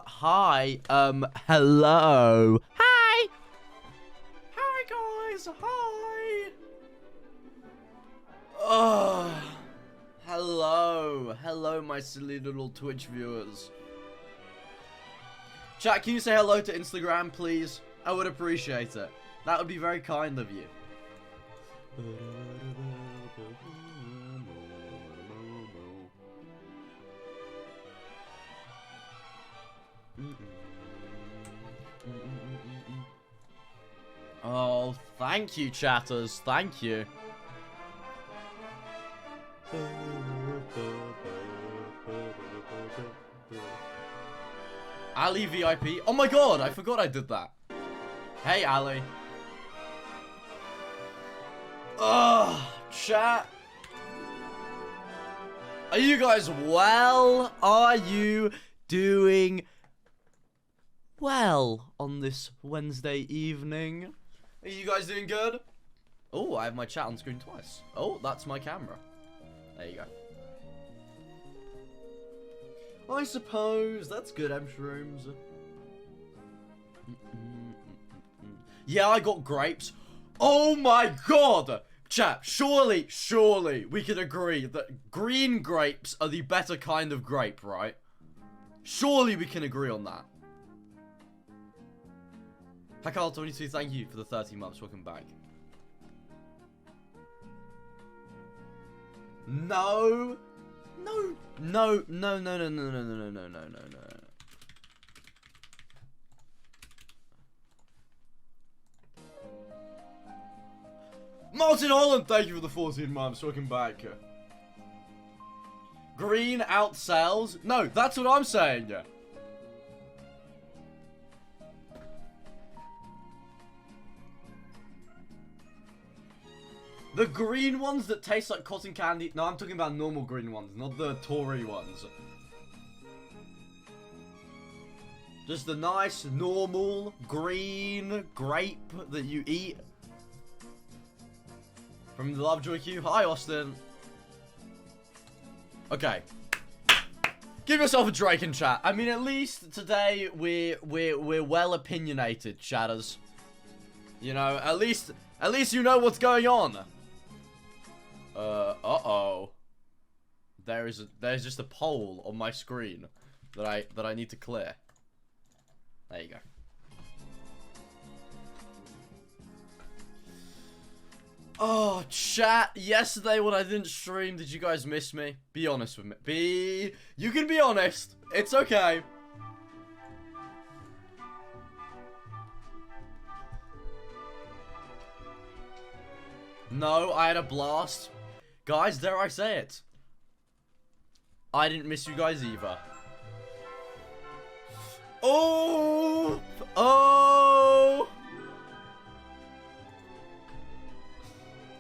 Hi. Hello. Hi. Hi, guys. Hi. Hello. Hello, my silly little Twitch viewers. Chat, can you say hello to Instagram, please? I would appreciate it. That would be very kind of you. Oh, thank you, chatters. Thank you. Ali VIP. Oh my god, I forgot I did that. Hey, Ali. Ugh, chat. Are you guys well? Are you doing well on this Wednesday evening? Are you guys doing good? Oh, I have my chat on screen twice. Oh, that's my camera. There you go. I suppose that's good, M-shrooms. Yeah, I got grapes. Oh my god! Chat, surely we can agree that green grapes are the better kind of grape, right? Surely we can agree on that. Hakal22, thank you for the 30 months. Welcome back. No. No. No. No. No. No. No. No. No. No. No. No. No. No. Martin Holland, thank you for the 14 months. Welcome back. Green outsells? No, that's what I'm saying. The green ones that taste like cotton candy. No, I'm talking about normal green ones, not the Tory ones. Just the nice, normal, green grape that you eat. From the Lovejoy Q. Hi, Austin. Okay. Give yourself a Drake in chat. I mean, at least today we're well opinionated, chatters. You know, at least you know what's going on. Uh-oh. There's just a poll on my screen that I need to clear. There you go. Oh, chat, yesterday when I didn't stream, did you guys miss me? Be honest with me. You can be honest. It's okay. No, I had a blast. Guys, dare I say it? I didn't miss you guys either. Oh! Oh!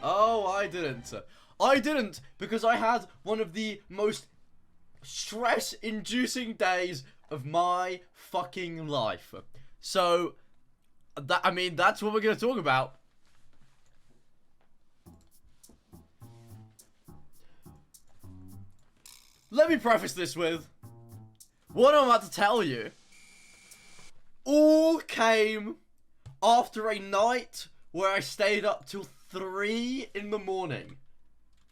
Oh, I didn't. I didn't because I had one of the most stress-inducing days of my fucking life. So, I mean, that's what we're going to talk about. Let me preface this with, what I'm about to tell you all came after a night where I stayed up till 3 in the morning.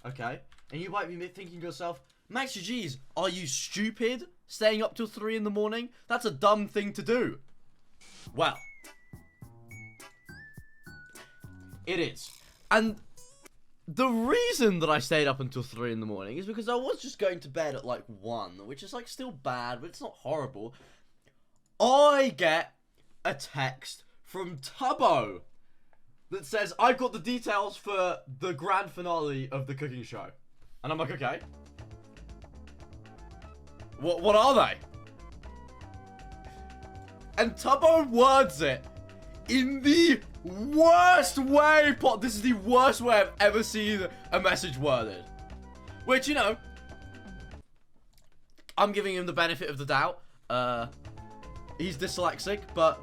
Okay? And you might be thinking to yourself, MaxGGs, are you stupid? Staying up till 3 in the morning? That's a dumb thing to do. Well, it is. And the reason that I stayed up until 3 in the morning is because I was just going to bed at like 1, which is like still bad, but it's not horrible. I get a text from Tubbo that says, I've got the details for the grand finale of the cooking show. And I'm like, okay. What are they? And Tubbo words it in the worst way. This is the worst way I've ever seen a message worded. Which, you know, I'm giving him the benefit of the doubt. He's dyslexic, but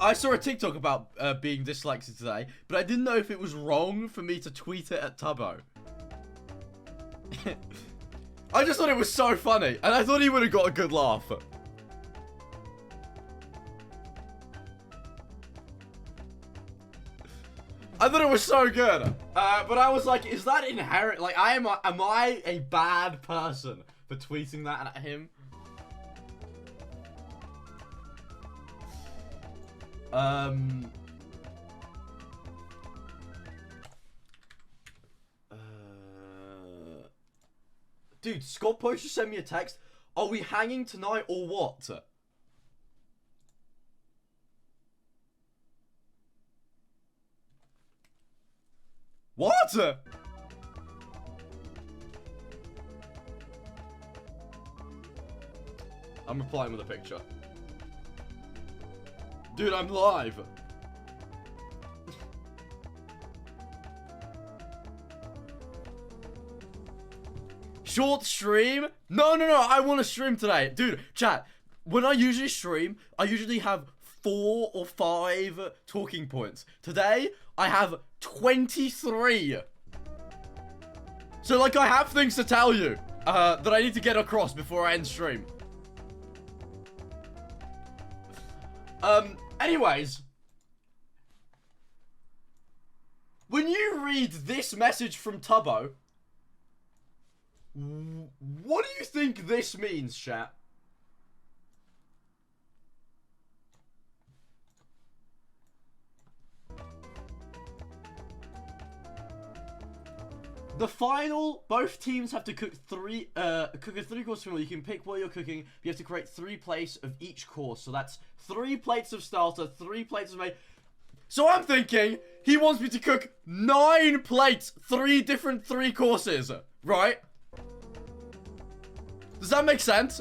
I saw a TikTok about being dyslexic today, but I didn't know if it was wrong for me to tweet it at Tubbo. I just thought it was so funny, and I thought he would have got a good laugh. I thought it was so good. But I was like, is that inherent? Like, am I a bad person for tweeting that at him? Dude, Scott Post just sent me a text. Are we hanging tonight or what? What? I'm replying with a picture. Dude, I'm live. Short stream? No, I want to stream today. Dude, chat, when I usually stream, I usually have 4 or 5 talking points. Today, I have 23. So, like, I have things to tell you that I need to get across before I end stream. Anyways. When you read this message from Tubbo, what do you think this means, chat? The final, both teams have to cook a 3-course meal. You can pick what you're cooking. You have to create 3 plates of each course. So that's 3 plates of starter, 3 plates of main. So I'm thinking he wants me to cook 9 plates, 3 different 3 courses, right? Does that make sense?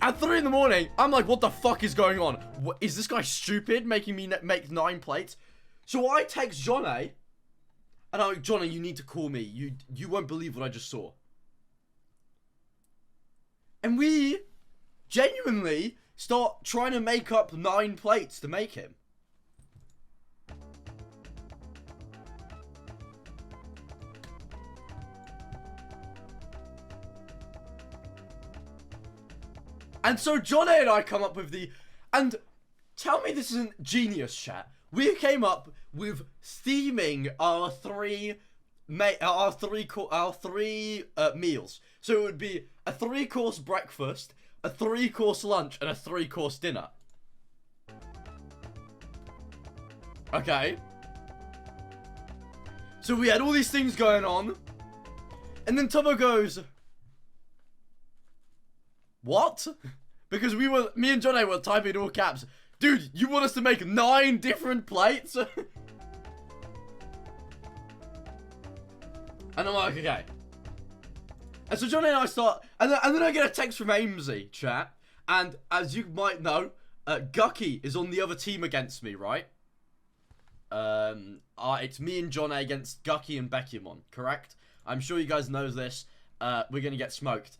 At 3 in the morning, I'm like, what the fuck is going on? Is this guy stupid making me make 9 plates? So I text Johnny, and I'm like, Johnny, you need to call me. You won't believe what I just saw. And we genuinely start trying to make up 9 plates to make him. And so Johnny and I come up with and tell me this isn't genius, chat. We came up with theming our 3 meals. So it would be a 3-course breakfast, a 3-course lunch, and a 3-course dinner. Okay. So we had all these things going on, and then Tubbo goes, what? Because me and Johnny were typing in all caps, dude, you want us to make 9 different plates? And I'm like, okay. And so Johnny and I start, and then I get a text from Amesy, chat. And as you might know, Gucky is on the other team against me, right? It's me and Johnny against Gucky and Beckymon, correct? I'm sure you guys know this. We're gonna get smoked.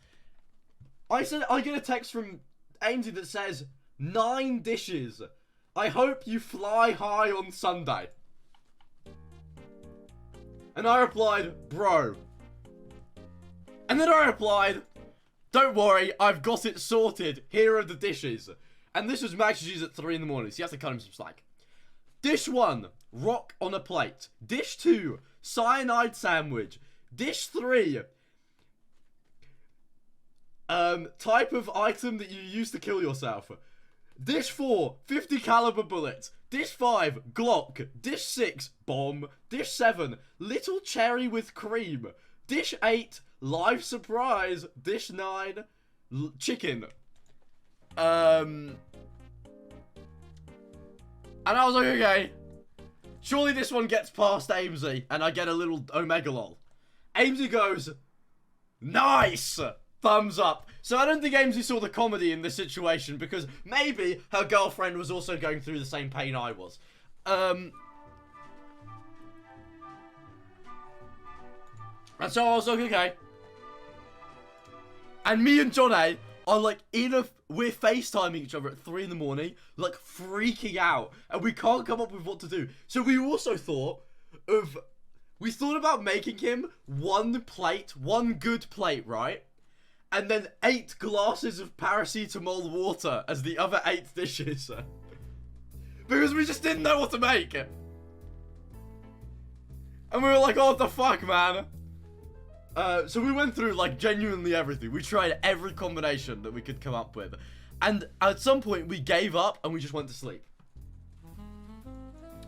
I get a text from Amesy that says, 9 dishes. I hope you fly high on Sunday. And I replied, bro. And then I replied, don't worry, I've got it sorted. Here are the dishes. And this was MaxGGs at 3 in the morning, so you have to cut him some slack. Dish 1, rock on a plate. Dish 2, cyanide sandwich. Dish 3, type of item that you use to kill yourself. Dish 4, 50 caliber bullet. Dish 5, Glock. Dish 6, bomb. Dish 7, little cherry with cream. Dish 8, live surprise. Dish 9, chicken. And I was like, okay, surely this one gets past Amesy, and I get a little Omega lol. Amesy goes, nice! Thumbs up. So I don't think Amesy saw the comedy in this situation, because maybe her girlfriend was also going through the same pain I was. And so I was like, okay. And me and Johnny are like we're FaceTiming each other at 3 in the morning, like freaking out, and we can't come up with what to do. So we also thought about making him 1 plate, 1 good plate, right? And then 8 glasses of paracetamol water as the other 8 dishes. Because we just didn't know what to make. And we were like, oh, what the fuck, man? So we went through, like, genuinely everything. We tried every combination that we could come up with. And at some point, we gave up and we just went to sleep.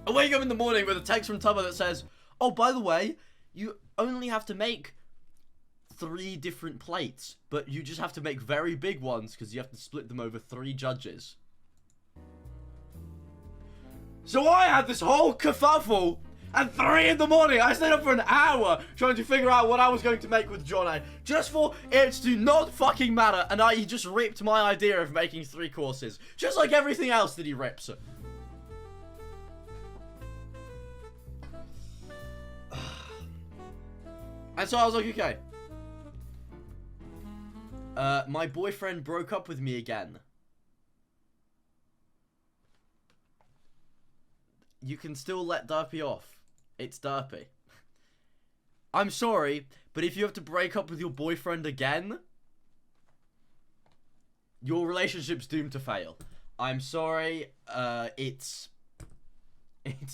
I wake up in the morning with a text from Tubber that says, oh, by the way, you only have to make 3 different plates, but you just have to make very big ones because you have to split them over 3 judges. So I had this whole kerfuffle at 3 in the morning. I stayed up for an hour trying to figure out what I was going to make with John A. Just for it to not fucking matter. And he just ripped my idea of making 3 courses. Just like everything else that he rips. And so I was like, okay. My boyfriend broke up with me again. You can still let Derpy off. It's Derpy. I'm sorry, but if you have to break up with your boyfriend again, your relationship's doomed to fail. I'm sorry, it's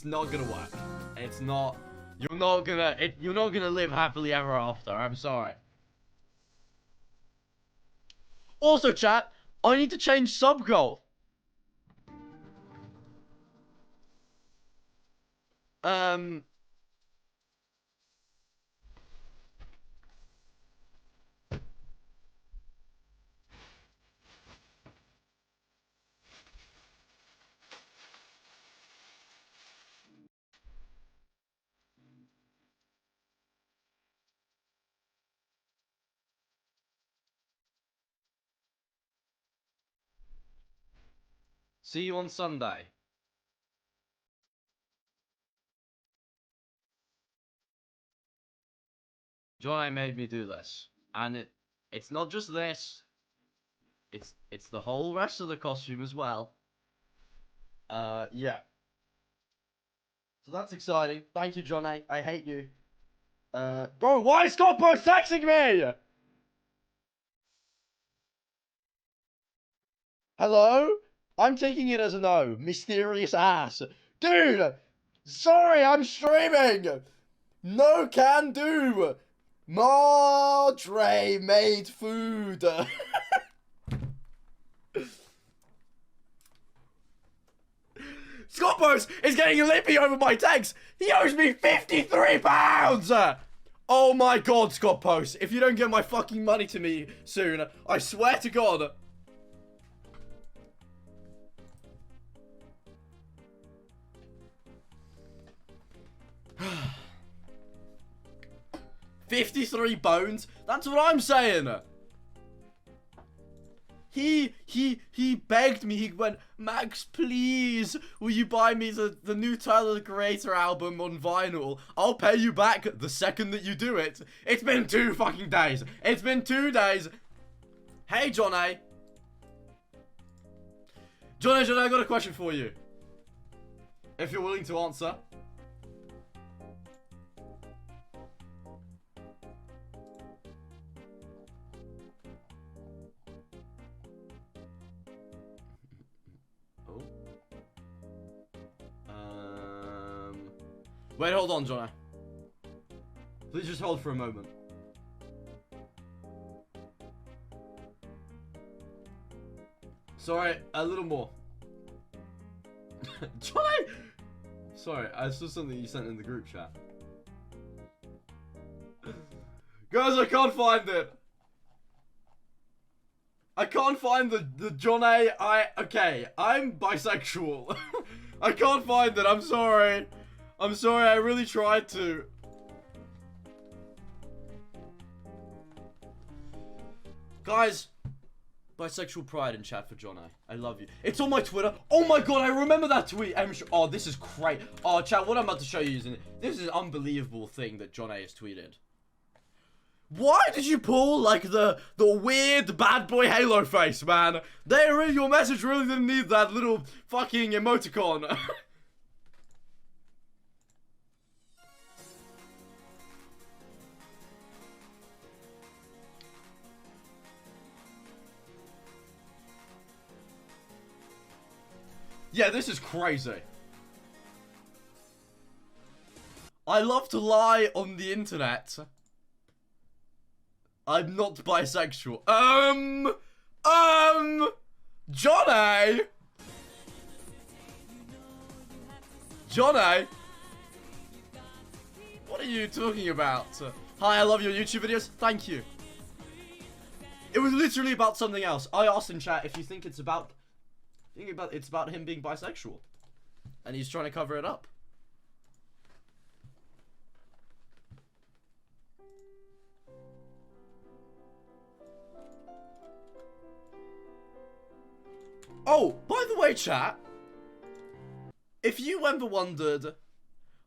not gonna work. It's not, you're not gonna live happily ever after. I'm sorry. Also, chat, I need to change sub goal. See you on Sunday. Joy made me do this, and it's not just this. It's the whole rest of the costume as well. Yeah. So that's exciting. Thank you, John A. I hate you. Bro, why is Scott Post texting me? Hello? I'm taking it as a no. Mysterious ass. Dude! Sorry, I'm streaming! No can do! Madre made food! Scoppos is getting lippy over my text! He owes me £53! Oh my god, Scoppos, if you don't get my fucking money to me soon, I swear to god. $53 bones? That's what I'm saying! He begged me, he went, Max, please, will you buy me the new Tyler, the Creator album on vinyl? I'll pay you back the second that you do it. It's been 2 fucking days. It's been 2 days. Hey, John A. John A, I got a question for you. If you're willing to answer. Wait, hold on, John. Please just hold for a moment. Sorry, a little more. John! Sorry, I saw something you sent in the group chat. Guys, I can't find it. I can't find the John A. Okay, I'm bisexual. I can't find it, I'm sorry. I'm sorry, I really tried to. Guys, bisexual pride in chat for John A. I love you. It's on my Twitter. Oh my god, I remember that tweet. Oh, this is great. Oh, chat, what I'm about to show you is this is an unbelievable thing that John A has tweeted. Why did you pull, like, the weird bad boy Halo face, man? Your message really didn't need that little fucking emoticon. Yeah, this is crazy. I love to lie on the internet. I'm not bisexual. Johnny! Johnny! What are you talking about? Hi, I love your YouTube videos. Thank you. It was literally about something else. I asked in chat if you think it's about... it's about him being bisexual. And he's trying to cover it up. Oh, by the way, chat. If you ever wondered...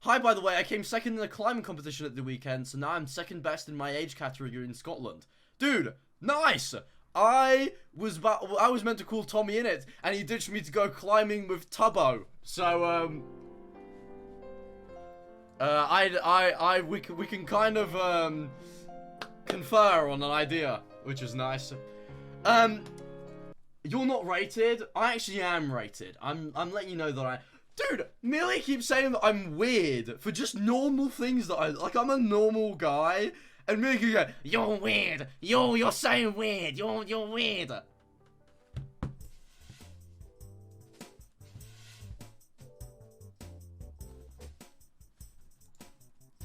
Hi, by the way, I came second in a climbing competition at the weekend, so now I'm second best in my age category in Scotland. Dude, nice! I was meant to call Tommy in it, and he ditched me to go climbing with Tubbo. So, we can kind of, confer on an idea, which is nice. You're not rated. I actually am rated. I'm letting you know that Dude, Millie keeps saying that I'm weird for just normal things that like, I'm a normal guy. And Millie keeps going, you're weird. You're so weird. You're weird.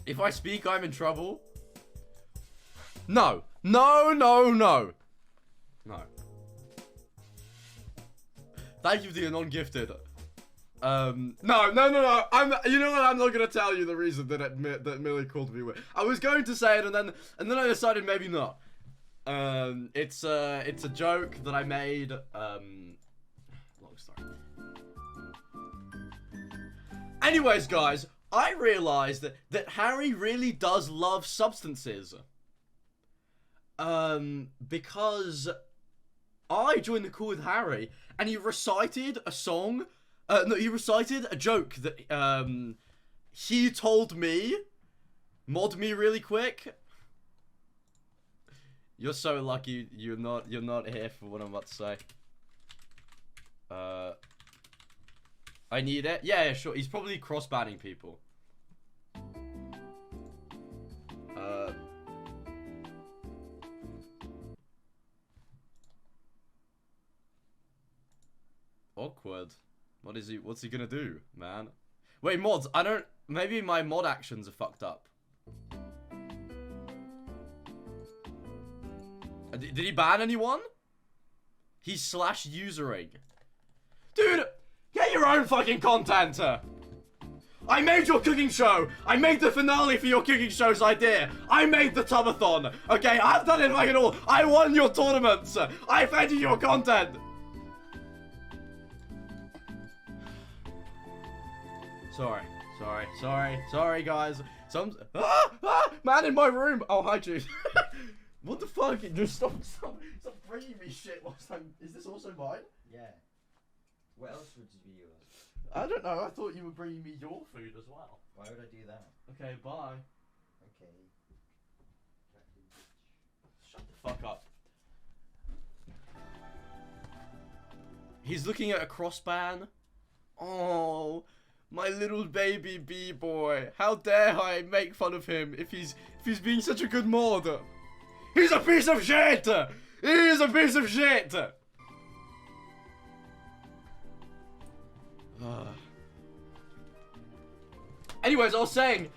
If I speak, I'm in trouble. No. No, no, no. No. Thank you for the non-gifted. No. You know what? I'm not gonna tell you the reason that Millie called me weird. I was going to say it, and then I decided maybe not. It's a joke that I made. Long story. Anyways, guys, I realized that Harry really does love substances. Because I joined the call with Harry, and he recited a song. No, he recited a joke that he told me. Mod me really quick. You're so lucky you're not here for what I'm about to say. I need it. Yeah, sure. He's probably cross-banning people. Awkward. What's he gonna do, man? Wait, mods, maybe my mod actions are fucked up. Did he ban anyone? He's /usering. Dude, get your own fucking content. I made your cooking show. I made the finale for your cooking show's idea. I made the tubathon. Okay, I've done it fucking all. I won your tournaments. I fed you your content. Sorry, guys. Man in my room. Oh, hi, Jude. What the fuck? Just stop bringing me shit last time. Is this also mine? Yeah. What else would you be yours? I don't know. I thought you were bringing me your food as well. Why would I do that? Okay, bye. Okay. Shut the fuck up. He's looking at a crossban. Oh. My little baby B-boy. How dare I make fun of him if he's being such a good mod. He's a piece of shit! He is a piece of shit! Anyways, I was saying,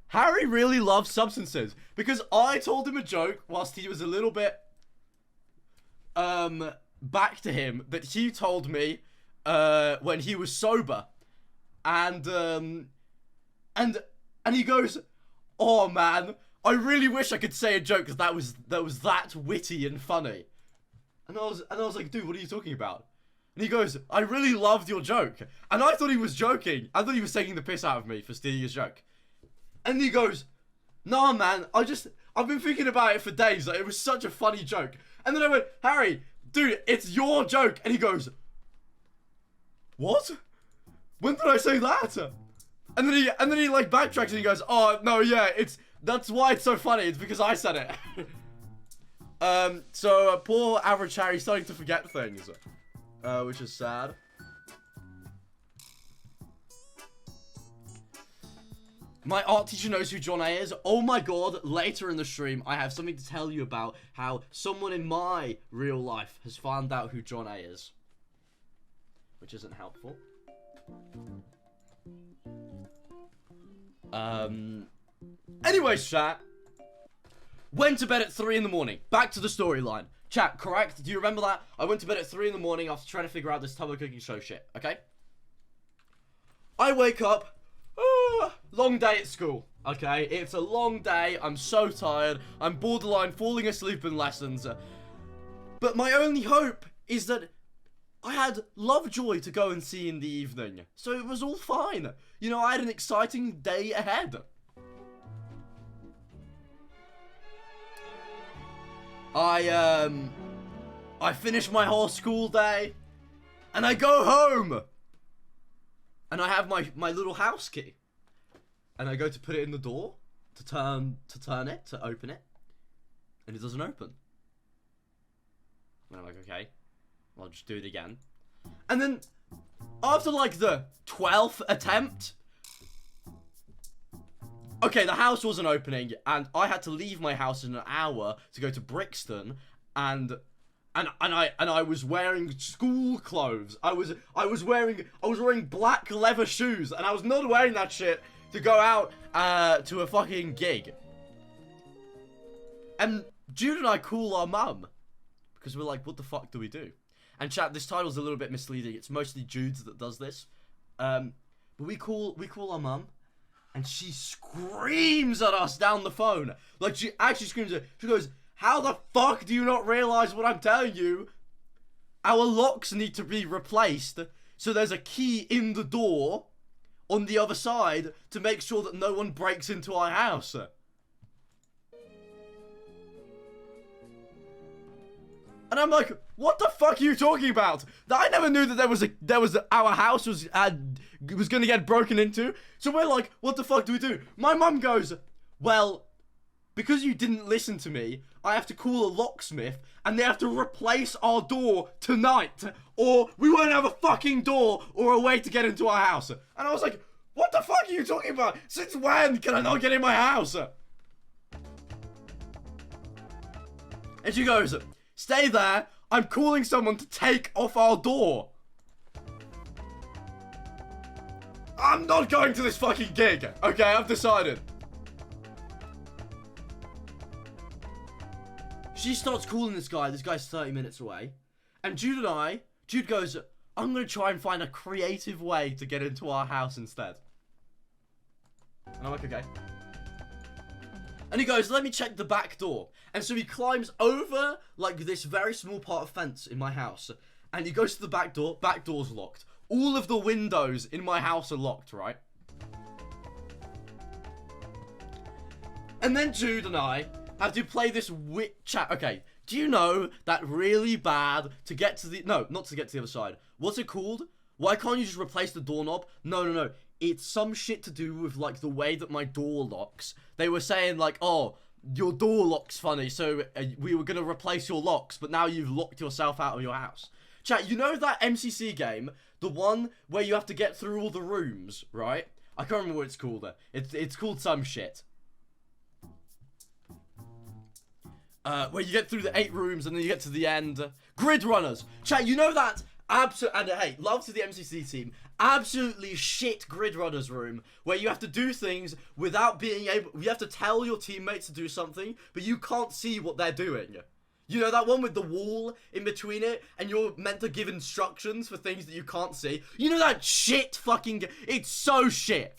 Harry really loves substances. Because I told him a joke whilst he was a little bit, back to him that he told me when he was sober, and he goes, "Oh man, I really wish I could say a joke because that was that witty and funny." And I was like, "Dude, what are you talking about?" And he goes, "I really loved your joke," and I thought he was joking. I thought he was taking the piss out of me for stealing his joke. And he goes, "Nah, man, I've been thinking about it for days. Like, it was such a funny joke." And then I went, "Harry, dude, it's your joke." And he goes, "What? When did I say that?" And then he like backtracks and he goes, "Oh no, yeah, that's why it's so funny. It's because I said it." So poor average Harry's starting to forget things, which is sad. My art teacher knows who John A is. Oh my god, later in the stream, I have something to tell you about how someone in my real life has found out who John A is. Which isn't helpful. Anyways, chat. Went to bed at 3 in the morning. Back to the storyline. Chat, correct? Do you remember that? I went to bed at 3 in the morning after trying to figure out this tub cooking show shit, okay? I wake up. Long day at school, okay? It's a long day. I'm so tired. I'm borderline falling asleep in lessons. But my only hope is that I had Lovejoy to go and see in the evening. So it was all fine. You know, I had an exciting day ahead. I finish my whole school day, and I go home, and I have my little house key, and I go to put it in the door, to open it, and it doesn't open. And I'm like, okay, I'll just do it again. And then, after like the 12th attempt, okay, the house wasn't opening, and I had to leave my house in an hour to go to Brixton, and I was wearing school clothes. I was wearing black leather shoes, and I was not wearing that shit to go out to a fucking gig. And Jude and I call our mum because we're like, what the fuck do we do? And chat, this title's a little bit misleading. It's mostly Jude's that does this. But we call our mum, and she screams at us down the phone. Like, she actually screams at, she goes, how the fuck do you not realize what I'm telling you? Our locks need to be replaced, so there's a key in the door on the other side to make sure that no one breaks into our house. And I'm like, what the fuck are you talking about? I never knew that our house was gonna get broken into. So we're like, what the fuck do we do? My mum goes, well, because you didn't listen to me, I have to call a locksmith, and they have to replace our door tonight, or we won't have a fucking door or a way to get into our house. And I was like, what the fuck are you talking about? Since when can I not get in my house? And she goes, stay there, I'm calling someone to take off our door. I'm not going to this fucking gig, okay? I've decided. She starts calling this guy. This guy's 30 minutes away. And Jude goes, I'm going to try and find a creative way to get into our house instead. And I'm like, okay. And he goes, let me check the back door. And so he climbs over, like, this very small part of fence in my house. And he goes to the back door. Back door's locked. All of the windows in my house are locked, right? And then Jude and I have to play this chat. Okay, do you know that really bad to get to the... No, not to get to the other side. What's it called? Why can't you just replace the doorknob? No. It's some shit to do with, like, the way that my door locks. They were saying, like, oh, your door lock's funny, so we were going to replace your locks, but now you've locked yourself out of your house. Chat, you know that MCC game? The one where you have to get through all the rooms, right? I can't remember what it's called. It's called some shit. Where you get through the 8 rooms and then you get to the end. Grid runners. Chat, you know that? And hey, love to the MCC team. Absolutely shit grid runners room where you have to do things without being able. You have to tell your teammates to do something, but you can't see what they're doing. You know that one with the wall in between it, and you're meant to give instructions for things that you can't see. You know that shit fucking. It's so shit.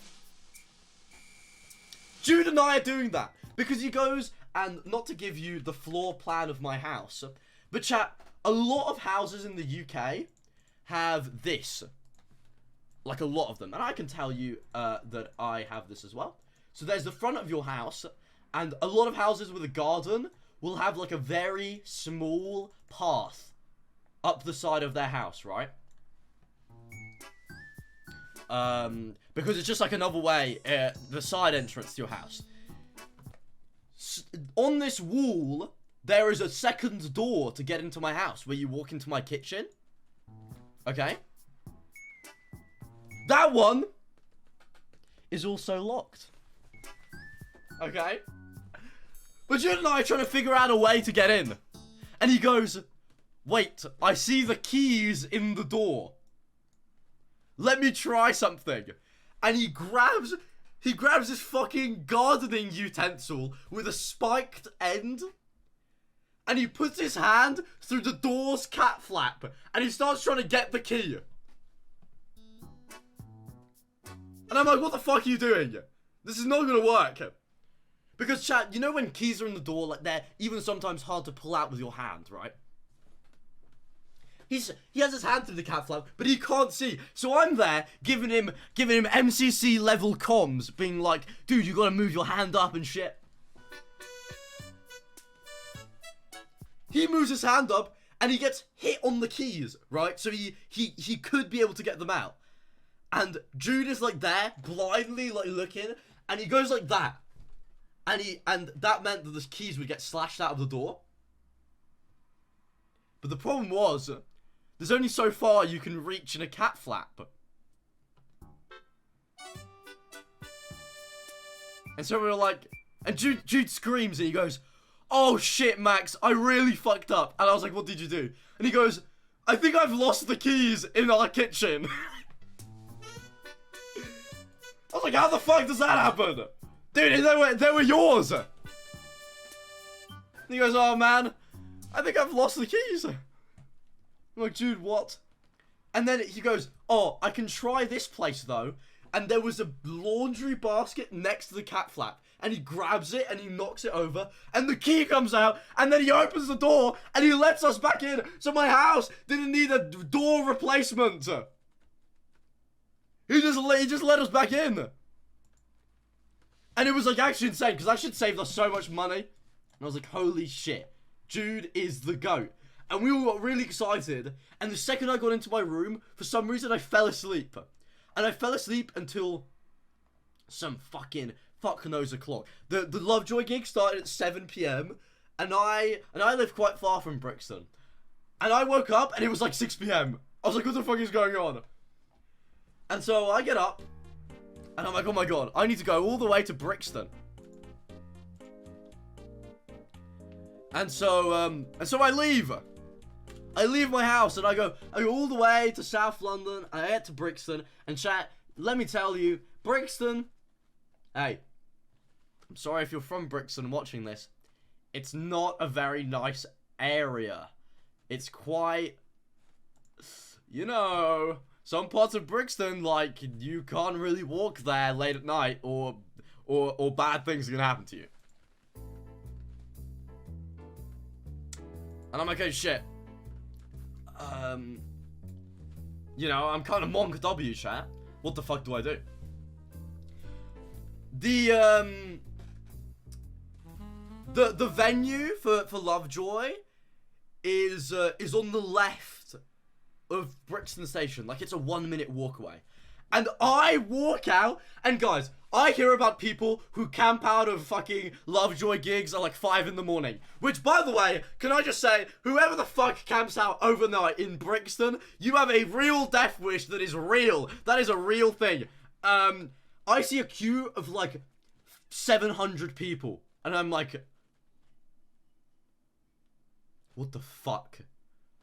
Jude and I are doing that because he goes, and not to give you the floor plan of my house, but chat, a lot of houses in the UK have this. Like a lot of them. And I can tell you that I have this as well. So there's the front of your house, and a lot of houses with a garden will have like a very small path up the side of their house, right? Because it's just like another way, the side entrance to your house. On this wall, there is a second door to get into my house where you walk into my kitchen. Okay? That one is also locked. Okay? But Jude and I are trying to figure out a way to get in. And he goes, wait, I see the keys in the door. Let me try something. And he grabs this fucking gardening utensil with a spiked end. And he puts his hand through the door's cat flap. And he starts trying to get the key. And I'm like, what the fuck are you doing? This is not gonna work. Because, chat, you know when keys are in the door, like, they're even sometimes hard to pull out with your hand, right? He has his hand through the cat flap, but he can't see. So I'm there, giving him MCC level comms, being like, dude, you gotta move your hand up and shit. He moves his hand up, and he gets hit on the keys, right? So he could be able to get them out. And Jude is like there, blindly like looking, and he goes like that. And that meant that the keys would get slashed out of the door. But the problem was, there's only so far you can reach in a cat flap. And so we were like, and Jude screams and he goes, oh shit, Max, I really fucked up. And I was like, what did you do? And he goes, I think I've lost the keys in our kitchen. I was like, how the fuck does that happen? Dude, they were yours. And he goes, oh man, I think I've lost the keys. I'm like, Jude, what? And then he goes, oh, I can try this place though. And there was a laundry basket next to the cat flap. And he grabs it and he knocks it over. And the key comes out. And then he opens the door and he lets us back in. So my house didn't need a door replacement. He just let us back in. And it was like actually insane because that shit saved us so much money. And I was like, holy shit, Jude is the GOAT. And we all got really excited. And the second I got into my room, for some reason I fell asleep. And I fell asleep until some fucking fuck knows o'clock. The Lovejoy gig started at 7 PM. And I live quite far from Brixton. And I woke up and it was like 6 PM. I was like, what the fuck is going on? And so I get up. And I'm like, oh my god, I need to go all the way to Brixton. And so I leave. I leave my house and I go all the way to South London. And I get to Brixton. And chat, let me tell you, Brixton. Hey, I'm sorry if you're from Brixton watching this. It's not a very nice area. It's quite, you know, some parts of Brixton, like, you can't really walk there late at night or bad things are gonna happen to you. And I'm like, oh shit. You know, I'm kind of Monk W, chat. What the fuck do I do? The venue for Lovejoy is on the left of Brixton Station. Like, it's a 1-minute walk away. And I walk out, and guys, I hear about people who camp out of fucking Lovejoy gigs at like 5 in the morning. Which, by the way, can I just say, whoever the fuck camps out overnight in Brixton, you have a real death wish that is real. That is a real thing. I see a queue of like 700 people, and I'm like, what the fuck?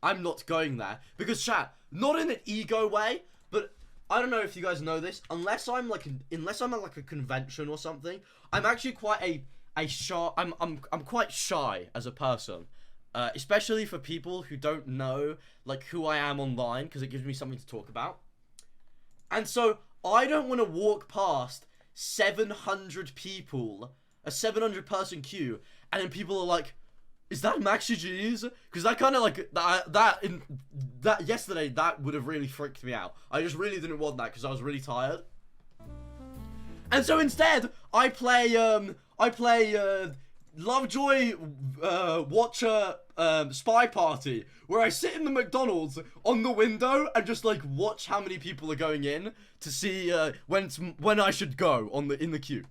I'm not going there. Because, chat, not in an ego way, but I don't know if you guys know this. Unless I'm at like a convention or something, I'm actually quite a shy. I'm quite shy as a person, especially for people who don't know like who I am online, because it gives me something to talk about. And so I don't want to walk past 700 people, a 700 person queue, and then people are like, is that MaxGGs? Because that kind of like that yesterday, that would have really freaked me out. I just really didn't want that because I was really tired. And so instead, I play Lovejoy Watcher Spy Party, where I sit in the McDonald's on the window and just like watch how many people are going in to see when I should go in the queue.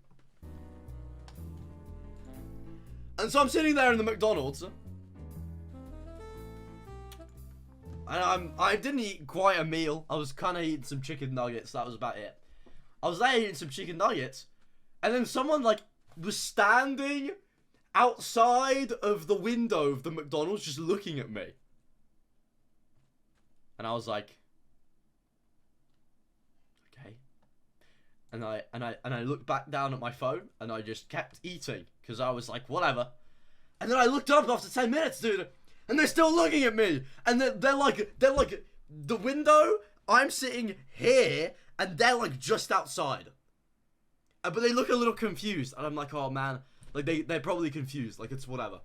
And so I'm sitting there in the McDonald's, and I didn't eat quite a meal. I was kind of eating some chicken nuggets. That was about it. I was there eating some chicken nuggets, and then someone like was standing outside of the window of the McDonald's just looking at me. And I was like, okay. And I looked back down at my phone and I just kept eating because I was like, whatever. And then I looked up after 10 minutes, dude, and they're still looking at me. And they're like the window, I'm sitting here and they're like just outside. But they look a little confused and I'm like, oh man, like they're probably confused, like it's whatever.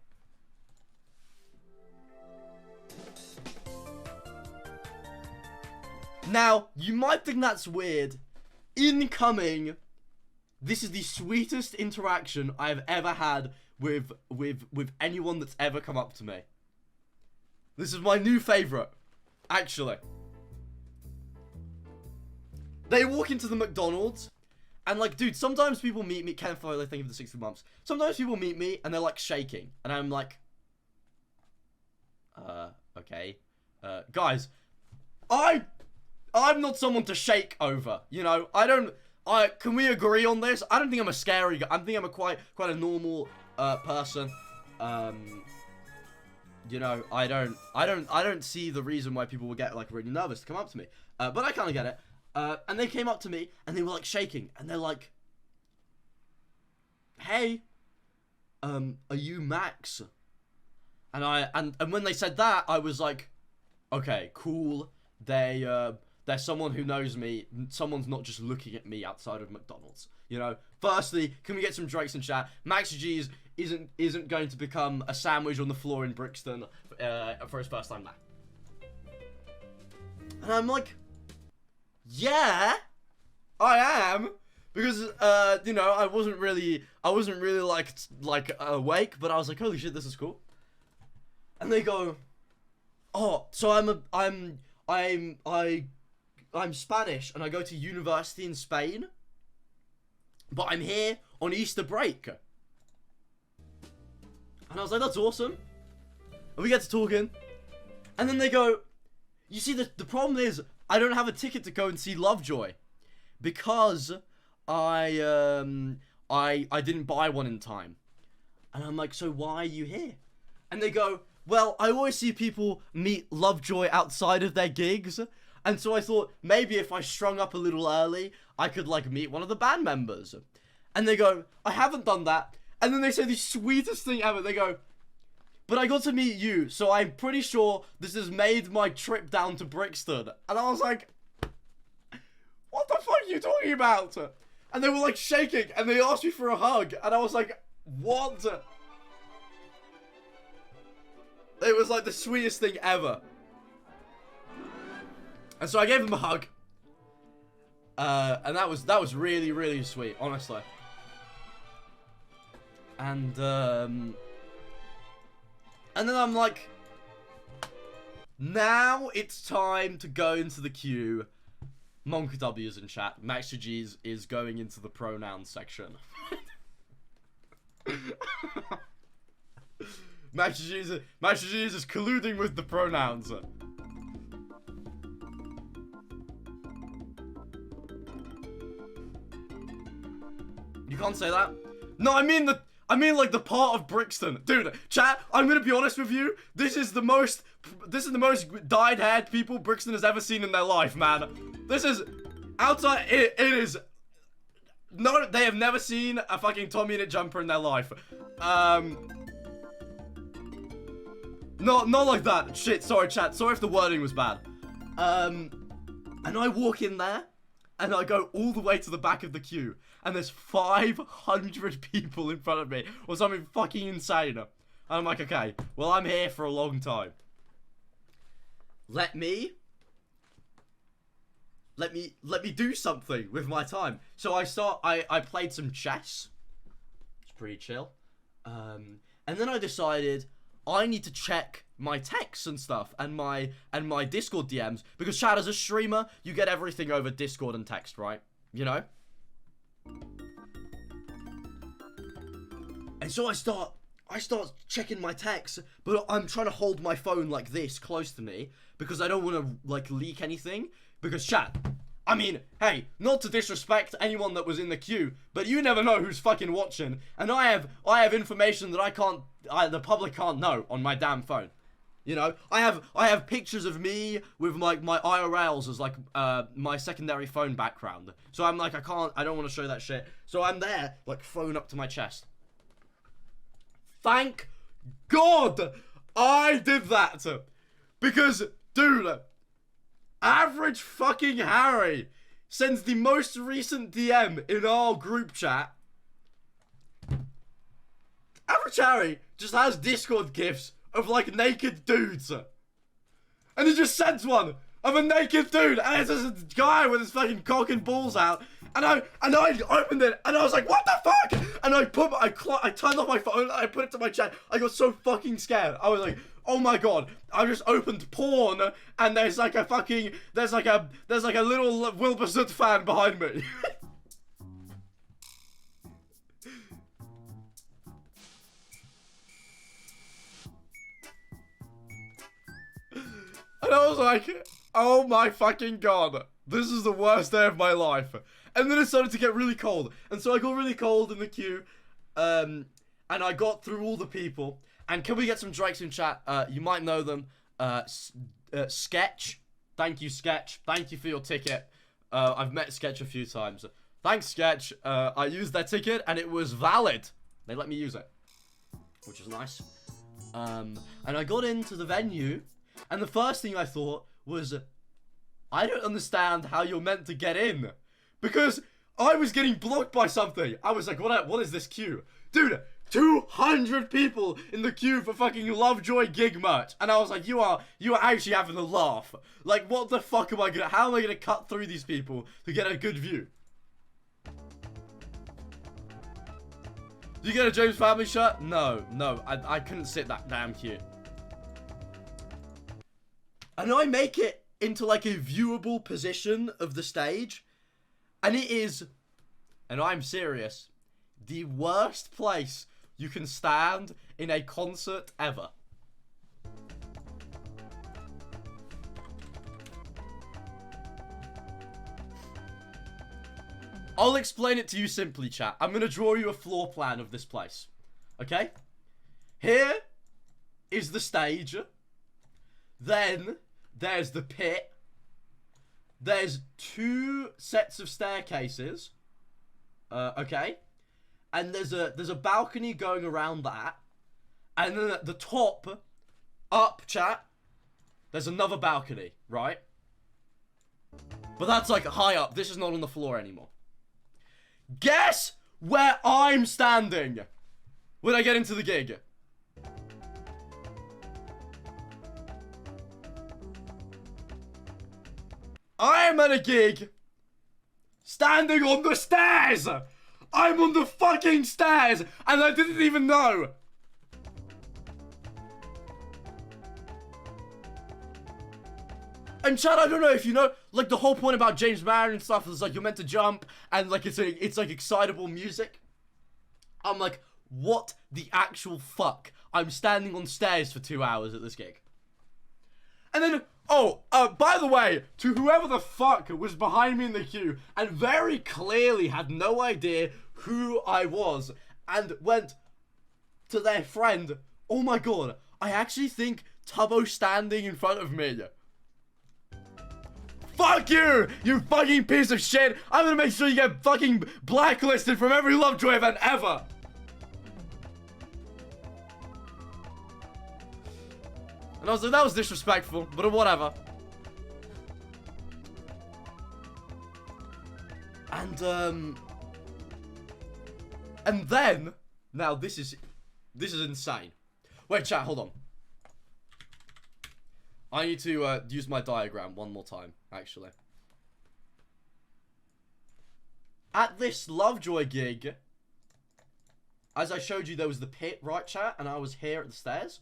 Now, you might think that's weird. Incoming, this is the sweetest interaction I've ever had with anyone that's ever come up to me. This is my new favorite, actually. They walk into the McDonald's, and like, dude, sometimes people meet me, Kenneth Foley, thank you for the 60 months. Sometimes people meet me, and they're like shaking, and I'm like, okay. Guys, I'm not someone to shake over, you know. Can we agree on this? I don't think I'm a scary guy. I think I'm a quite a normal person. You know, I don't see the reason why people would get like really nervous to come up to me. But I kind of get it. And they came up to me and they were like shaking and they're like, "Hey, are you Max?" And when they said that, I was like, "Okay, cool. They're someone who knows me. Someone's not just looking at me outside of McDonald's. You know. Firstly, can we get some drakes in chat? MaxGGs isn't going to become a sandwich on the floor in Brixton for his first time there." And I'm like, yeah, I am, because you know, I wasn't really like awake, but I was like, holy shit, this is cool. And they go, "Oh, so I'm Spanish and I go to university in Spain, but I'm here on Easter break." And I was like, that's awesome. And we get to talking. And then they go, "You see, the problem is I don't have a ticket to go and see Lovejoy because I didn't buy one in time." And I'm like, "So why are you here?" And they go, "Well, I always see people meet Lovejoy outside of their gigs. And so I thought maybe if I strung up a little early, I could like meet one of the band members." And they go, "I haven't done that." And then they say the sweetest thing ever. They go, "But I got to meet you, so I'm pretty sure this has made my trip down to Brixton." And I was like, what the fuck are you talking about? And they were like shaking and they asked me for a hug. And I was like, what? It was like the sweetest thing ever. And so I gave them a hug. And that was really, really sweet, honestly. And then I'm like, now it's time to go into the queue. Monka W's in chat. MaxGGs is going into the pronouns section. MaxGGs is colluding with the pronouns. You can't say that. No, I mean like the part of Brixton. Dude, chat, I'm gonna be honest with you. This is the most dyed-haired people Brixton has ever seen in their life, man. This is outside. It is. No, they have never seen a fucking Tommy in a jumper in their life. Not like that. Shit, sorry, chat. Sorry if the wording was bad. And I walk in there, and I go all the way to the back of the queue, and there's 500 people in front of me, or something fucking insane. And I'm like, okay, well, I'm here for a long time. Let me do something with my time. So I played some chess. It's pretty chill. And then I decided I need to check my texts and stuff and my Discord DMs, because chat, as a streamer, you get everything over Discord and text, right? You know? And so I start checking my texts, but I'm trying to hold my phone like this close to me because I don't want to like leak anything, because chat, I mean, hey, not to disrespect anyone that was in the queue, but you never know who's fucking watching, and I have information that the public can't know on my damn phone. You know, I have pictures of me with like my IRLs as like my secondary phone background. So I'm like, I don't want to show that shit. So I'm there, like phone up to my chest. Thank God I did that. Because, dude, average fucking Harry sends the most recent DM in our group chat. Average Harry just has Discord gifs of like naked dudes. And he just sends one of a naked dude, and it's just a guy with his fucking cock and balls out. And I opened it, and I was like, what the fuck? And I turned off my phone, and I put it to my chat. I got so fucking scared. I was like, oh my God, I just opened porn, and there's like a little Wilbur fan behind me. And I was like, oh my fucking God, this is the worst day of my life. And then it started to get really cold. And so I got really cold in the queue. And I got through all the people. And can we get some Drakes in chat? You might know them. Sketch. Thank you, Sketch. Thank you for your ticket. I've met Sketch a few times. Thanks, Sketch. I used their ticket and it was valid. They let me use it, which is nice. And I got into the venue. And the first thing I thought was, I don't understand how you're meant to get in. Because I was getting blocked by something. I was like, what is this queue? Dude, 200 people in the queue for fucking Lovejoy gig merch. And I was like, you are actually having a laugh. Like, what the fuck how am I gonna cut through these people to get a good view? Did you get a James Family shirt? No, I couldn't sit that damn queue. And I make it into like a viewable position of the stage. And it is, and I'm serious, the worst place you can stand in a concert ever. I'll explain it to you simply, chat. I'm going to draw you a floor plan of this place. Okay? Here is the stage. Then there's the pit. There's 2 sets of staircases. Okay? And there's a balcony going around that. And then at the top, up, chat, there's another balcony, right? But that's like high up. This is not on the floor anymore. Guess where I'm standing when I get into the gig? I am at a gig standing on the stairs. I'm on the fucking stairs and I didn't even know. And Chad, I don't know if you know, like the whole point about James Marion and stuff is like you're meant to jump and like it's like excitable music. I'm like, what the actual fuck? I'm standing on stairs for 2 hours at this gig. And then, by the way, to whoever the fuck was behind me in the queue and very clearly had no idea who I was and went to their friend, oh my God, I actually think Tubbo's standing in front of me. Fuck you, you fucking piece of shit. I'm gonna make sure you get fucking blacklisted from every Lovejoy event ever. And I was like, that was disrespectful, but whatever. And then, now this is insane. Wait, chat, hold on. I need to use my diagram one more time, actually. At this Lovejoy gig, as I showed you, there was the pit, right, chat? And I was here at the stairs.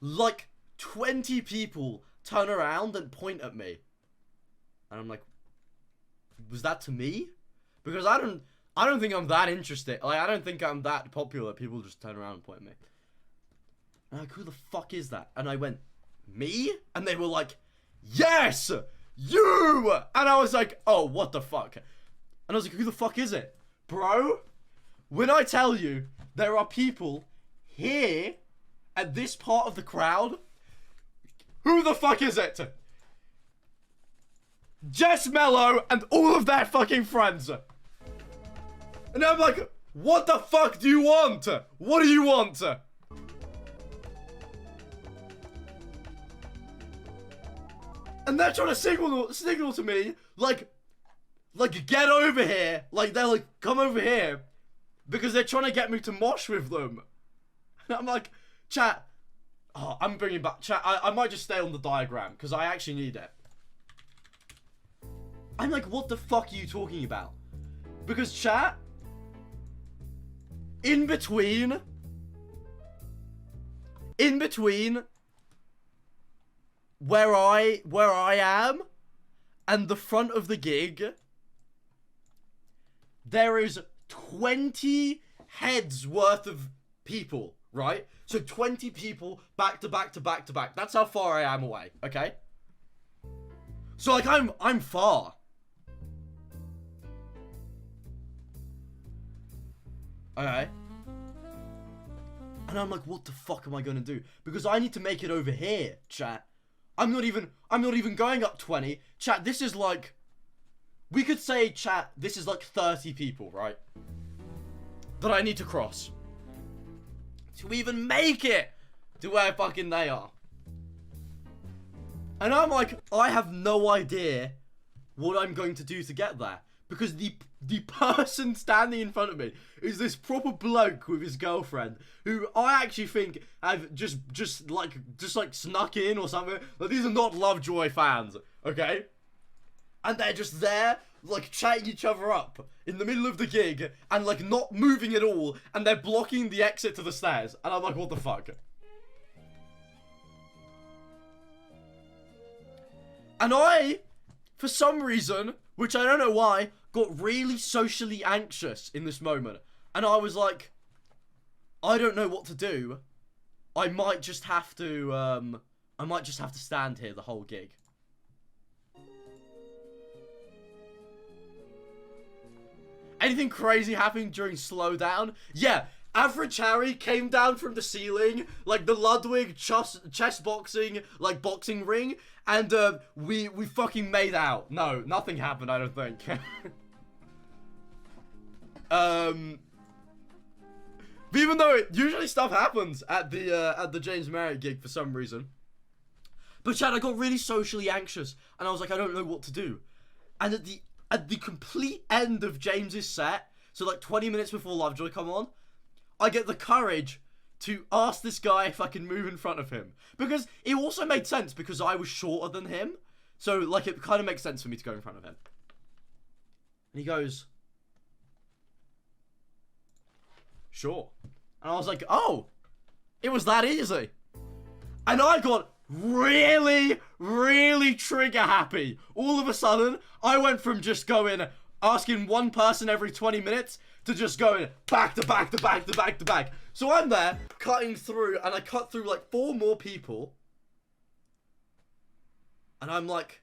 Like 20 people turn around and point at me. And I'm like, was that to me? Because I don't think I'm that interested. Like, I don't think I'm that popular. People just turn around and point at me. And I'm like, who the fuck is that? And I went, me? And they were like, yes! you! And I was like, oh, what the fuck? And I was like, who the fuck is it? Bro, when I tell you there are people here at this part of the crowd, who the fuck is it? Jess Mello and all of their fucking friends. And I'm like, what the fuck do you want? What do you want? And they're trying to signal to me, like, get over here. Like, they're like, come over here. Because they're trying to get me to mosh with them. And I'm like, chat. Oh, I'm bringing back, chat, I might just stay on the diagram, because I actually need it. I'm like, what the fuck are you talking about? Because, chat, in between where I am and the front of the gig, there is 20 heads worth of people, right? So 20 people back to back to back to back. That's how far I am away, okay? So like I'm far. Okay. And I'm like, what the fuck am I gonna do? Because I need to make it over here, chat. I'm not even going up 20. Chat, this is like, we could say, chat, this is like 30 people, right? That I need to cross to even make it to where fucking they are. And I'm like, I have no idea what I'm going to do to get there. Because the person standing in front of me is this proper bloke with his girlfriend, who I actually think have just like snuck in or something. Like, these are not Lovejoy fans, okay? And they're just there, like, chatting each other up in the middle of the gig and like not moving at all, and they're blocking the exit to the stairs. And I'm like, what the fuck? And I, for some reason, which I don't know why, got really socially anxious in this moment. And I was like, I don't know what to do. I might just have to stand here the whole gig. Anything crazy happening during slowdown? Yeah, Average Harry came down from the ceiling, like the Ludwig chess boxing, like boxing ring, and we fucking made out. No, nothing happened, I don't think. But even though usually stuff happens at the James Marriott gig for some reason. But Chad, I got really socially anxious, and I was like, I don't know what to do. And at the complete end of James's set, so like 20 minutes before Lovejoy come on, I get the courage to ask this guy if I can move in front of him. Because it also made sense because I was shorter than him. So like it kind of makes sense for me to go in front of him. And he goes, sure. And I was like, oh, it was that easy. And I got really, really trigger happy. All of a sudden, I went from just asking one person every 20 minutes to just going back to back to back to back to back. So I'm there cutting through, and I cut through like 4 more people. And I'm like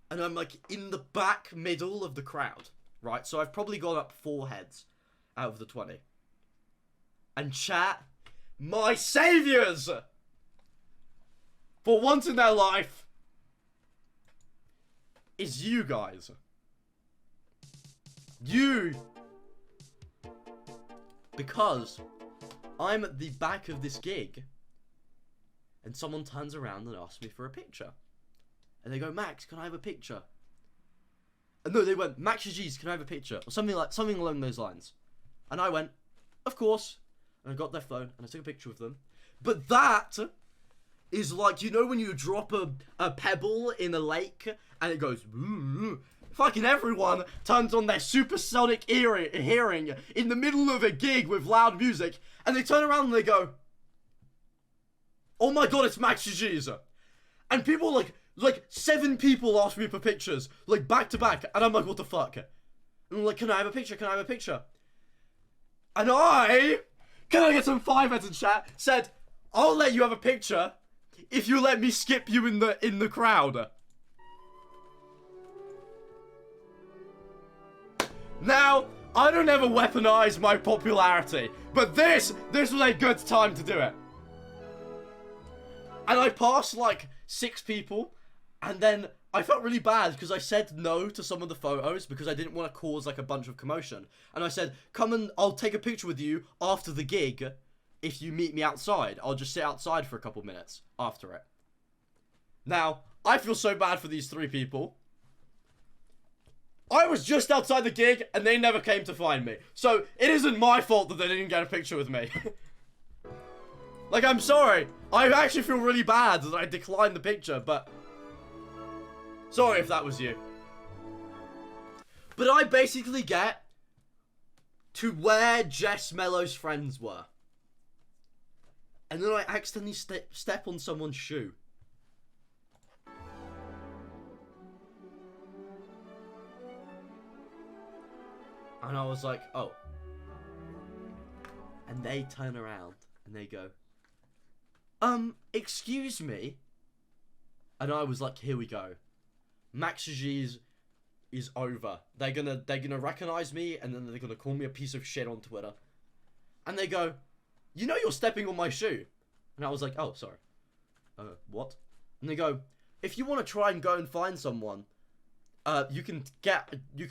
in the back middle of the crowd, right? So I've probably gone up 4 heads out of the 20. And chat, my saviors, for once in their life, is you guys. You. Because I'm at the back of this gig, and someone turns around and asks me for a picture. And they go, Max, can I have a picture? And no, they went, MaxGGs, can I have a picture? Or something along those lines. And I went, of course. And I got their phone, and I took a picture with them. But that is like, you know when you drop a pebble in a lake, and it goes, fucking everyone turns on their supersonic hearing in the middle of a gig with loud music, and they turn around and they go, oh my god, it's MaxGGs. And people like 7 people ask me for pictures, like back to back, and I'm like, what the fuck? And I'm like, can I have a picture? Can I have a picture? And can I get some 5 heads in chat? Said, I'll let you have a picture if you let me skip you in the crowd. Now, I don't ever weaponize my popularity, but this was a good time to do it. And I passed like 6 people, and then I felt really bad because I said no to some of the photos because I didn't want to cause like a bunch of commotion. And I said, come and I'll take a picture with you after the gig if you meet me outside. I'll just sit outside for a couple minutes after it. Now, I feel so bad for these 3 people. I was just outside the gig and they never came to find me. So it isn't my fault that they didn't get a picture with me. Like, I'm sorry. I actually feel really bad that I declined the picture, but sorry if that was you. But I basically get to where Jess Mello's friends were. And then I accidentally step on someone's shoe. And I was like, oh. And they turn around and they go, excuse me. And I was like, here we go. MaxGGs is over. They're gonna recognize me and then they're gonna call me a piece of shit on Twitter. And they go, you know you're stepping on my shoe. And I was like, oh, sorry. What? And they go, if you want to try and go and find someone, you can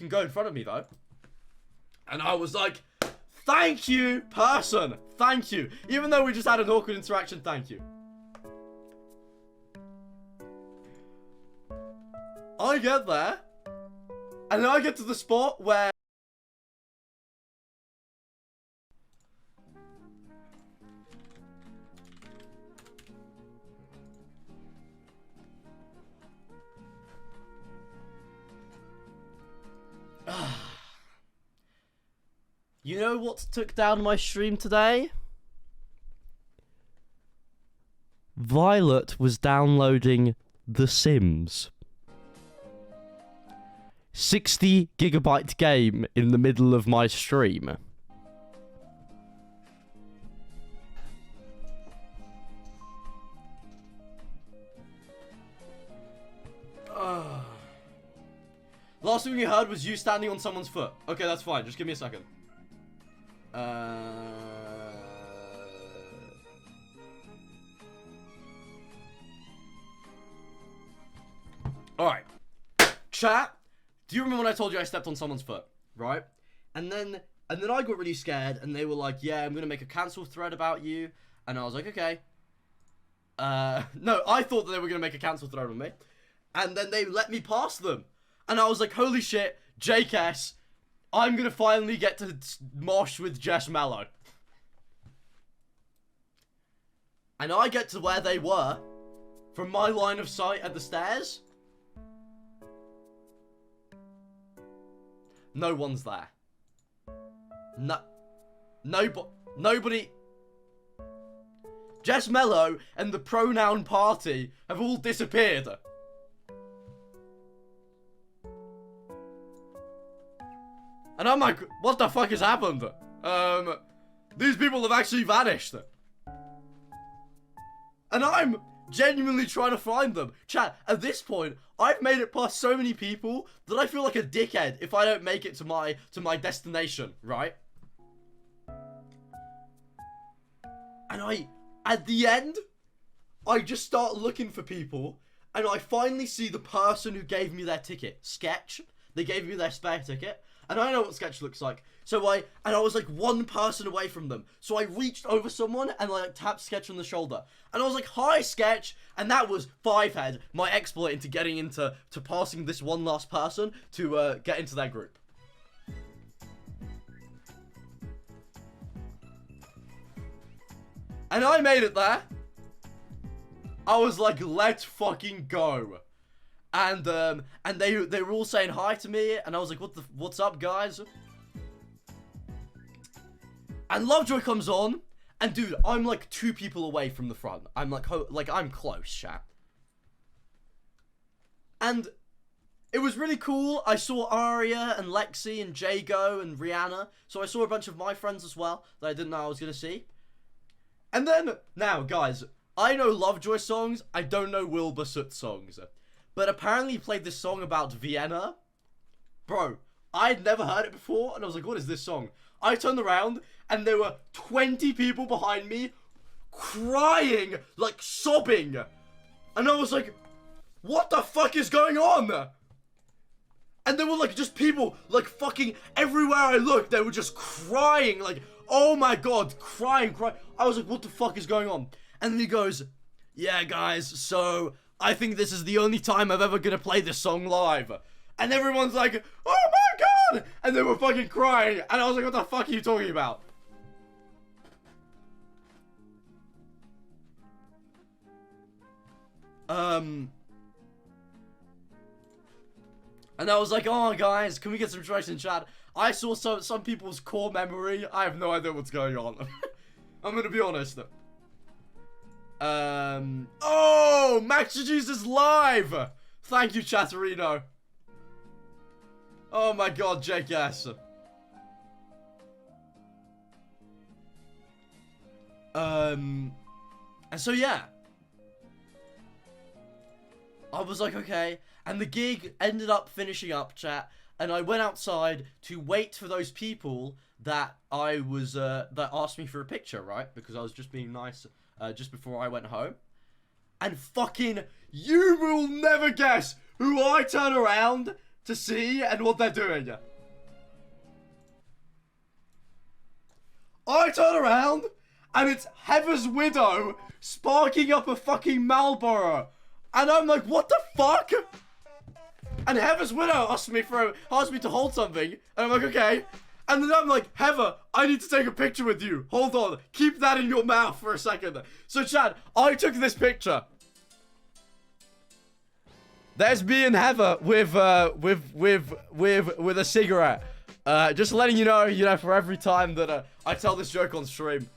go in front of me though. And I was like, thank you, person. Thank you. Even though we just had an awkward interaction, thank you. I get there. And then I get to the spot where you know what took down my stream today? Violet was downloading The Sims. 60 gigabyte game in the middle of my stream. Last thing you heard was you standing on someone's foot. Okay, that's fine. Just give me a second. Alright. Chat, do you remember when I told you I stepped on someone's foot? Right? And then I got really scared and they were like, yeah, I'm gonna make a cancel thread about you. And I was like, okay. No, I thought that they were gonna make a cancel thread on me. And then they let me pass them. And I was like, holy shit, JKS, I'm gonna finally get to mosh with Jess Mello. And I get to where they were, from my line of sight at the stairs. No one's there. Nobody. Jess Mello and the pronoun party have all disappeared. And I'm like, what the fuck has happened? These people have actually vanished. And I'm genuinely trying to find them. Chat, at this point, I've made it past so many people that I feel like a dickhead if I don't make it to my destination, right? And at the end, I just start looking for people, and I finally see the person who gave me their ticket. Sketch. They gave me their spare ticket. And I know what Sketch looks like. So I was like one person away from them. So I reached over someone and like tapped Sketch on the shoulder. And I was like, hi Sketch. And that was Fivehead, my exploit into getting into passing this one last person to get into their group. And I made it there. I was like, let's fucking go. And they were all saying hi to me, and I was like, what's up, guys? And Lovejoy comes on, and dude, I'm like 2 people away from the front. I'm like, I'm close, chat. And it was really cool. I saw Aria and Lexi and Jago and Rihanna, so I saw a bunch of my friends as well that I didn't know I was gonna see. And then, now, guys, I know Lovejoy songs, I don't know Wilbur Soot songs. But apparently he played this song about Vienna. Bro, I'd never heard it before, and I was like, what is this song? I turned around, and there were 20 people behind me crying, like sobbing. And I was like, what the fuck is going on? And there were like just people like fucking everywhere I looked, they were just crying, like, oh my god, crying. I was like, what the fuck is going on? And then he goes, yeah guys, so I think this is the only time I'm ever gonna play this song live. And everyone's like, oh my god! And they were fucking crying. And I was like, what the fuck are you talking about? And I was like, oh guys, can we get some direction in chat? I saw some people's core memory. I have no idea what's going on. I'm gonna be honest. Oh, MaxGGs is live! Thank you, Chatterino. Oh my god, Jake, yes. And so yeah. I was like, okay. And the gig ended up finishing up, chat. And I went outside to wait for those people that that asked me for a picture, right? Because I was just being nice just before I went home. And fucking, you will never guess who I turn around to see and what they're doing. I turn around and it's Heather's widow sparking up a fucking Marlboro. And I'm like, what the fuck? And Heather's widow asked me to hold something. And I'm like, okay. And then I'm like, Heather, I need to take a picture with you. Hold on. Keep that in your mouth for a second. So, Chad, I took this picture. There's me and Heather with a cigarette. Just letting you know, for every time that I tell this joke on stream.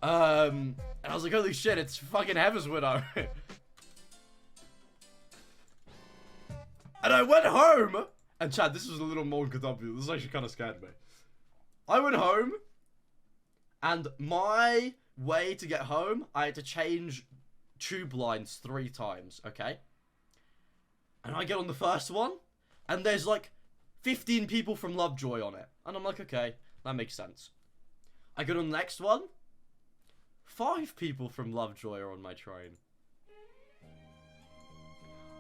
And I was like, holy shit, it's fucking Heather's widow. And I went home. And Chad, this was a little more uncomfortable. This actually kind of scared me. I went home. And my way to get home, I had to change tube lines 3 times, okay? And I get on the first one. And there's like 15 people from Lovejoy on it. And I'm like, okay, that makes sense. I get on the next one. 5 people from Lovejoy are on my train.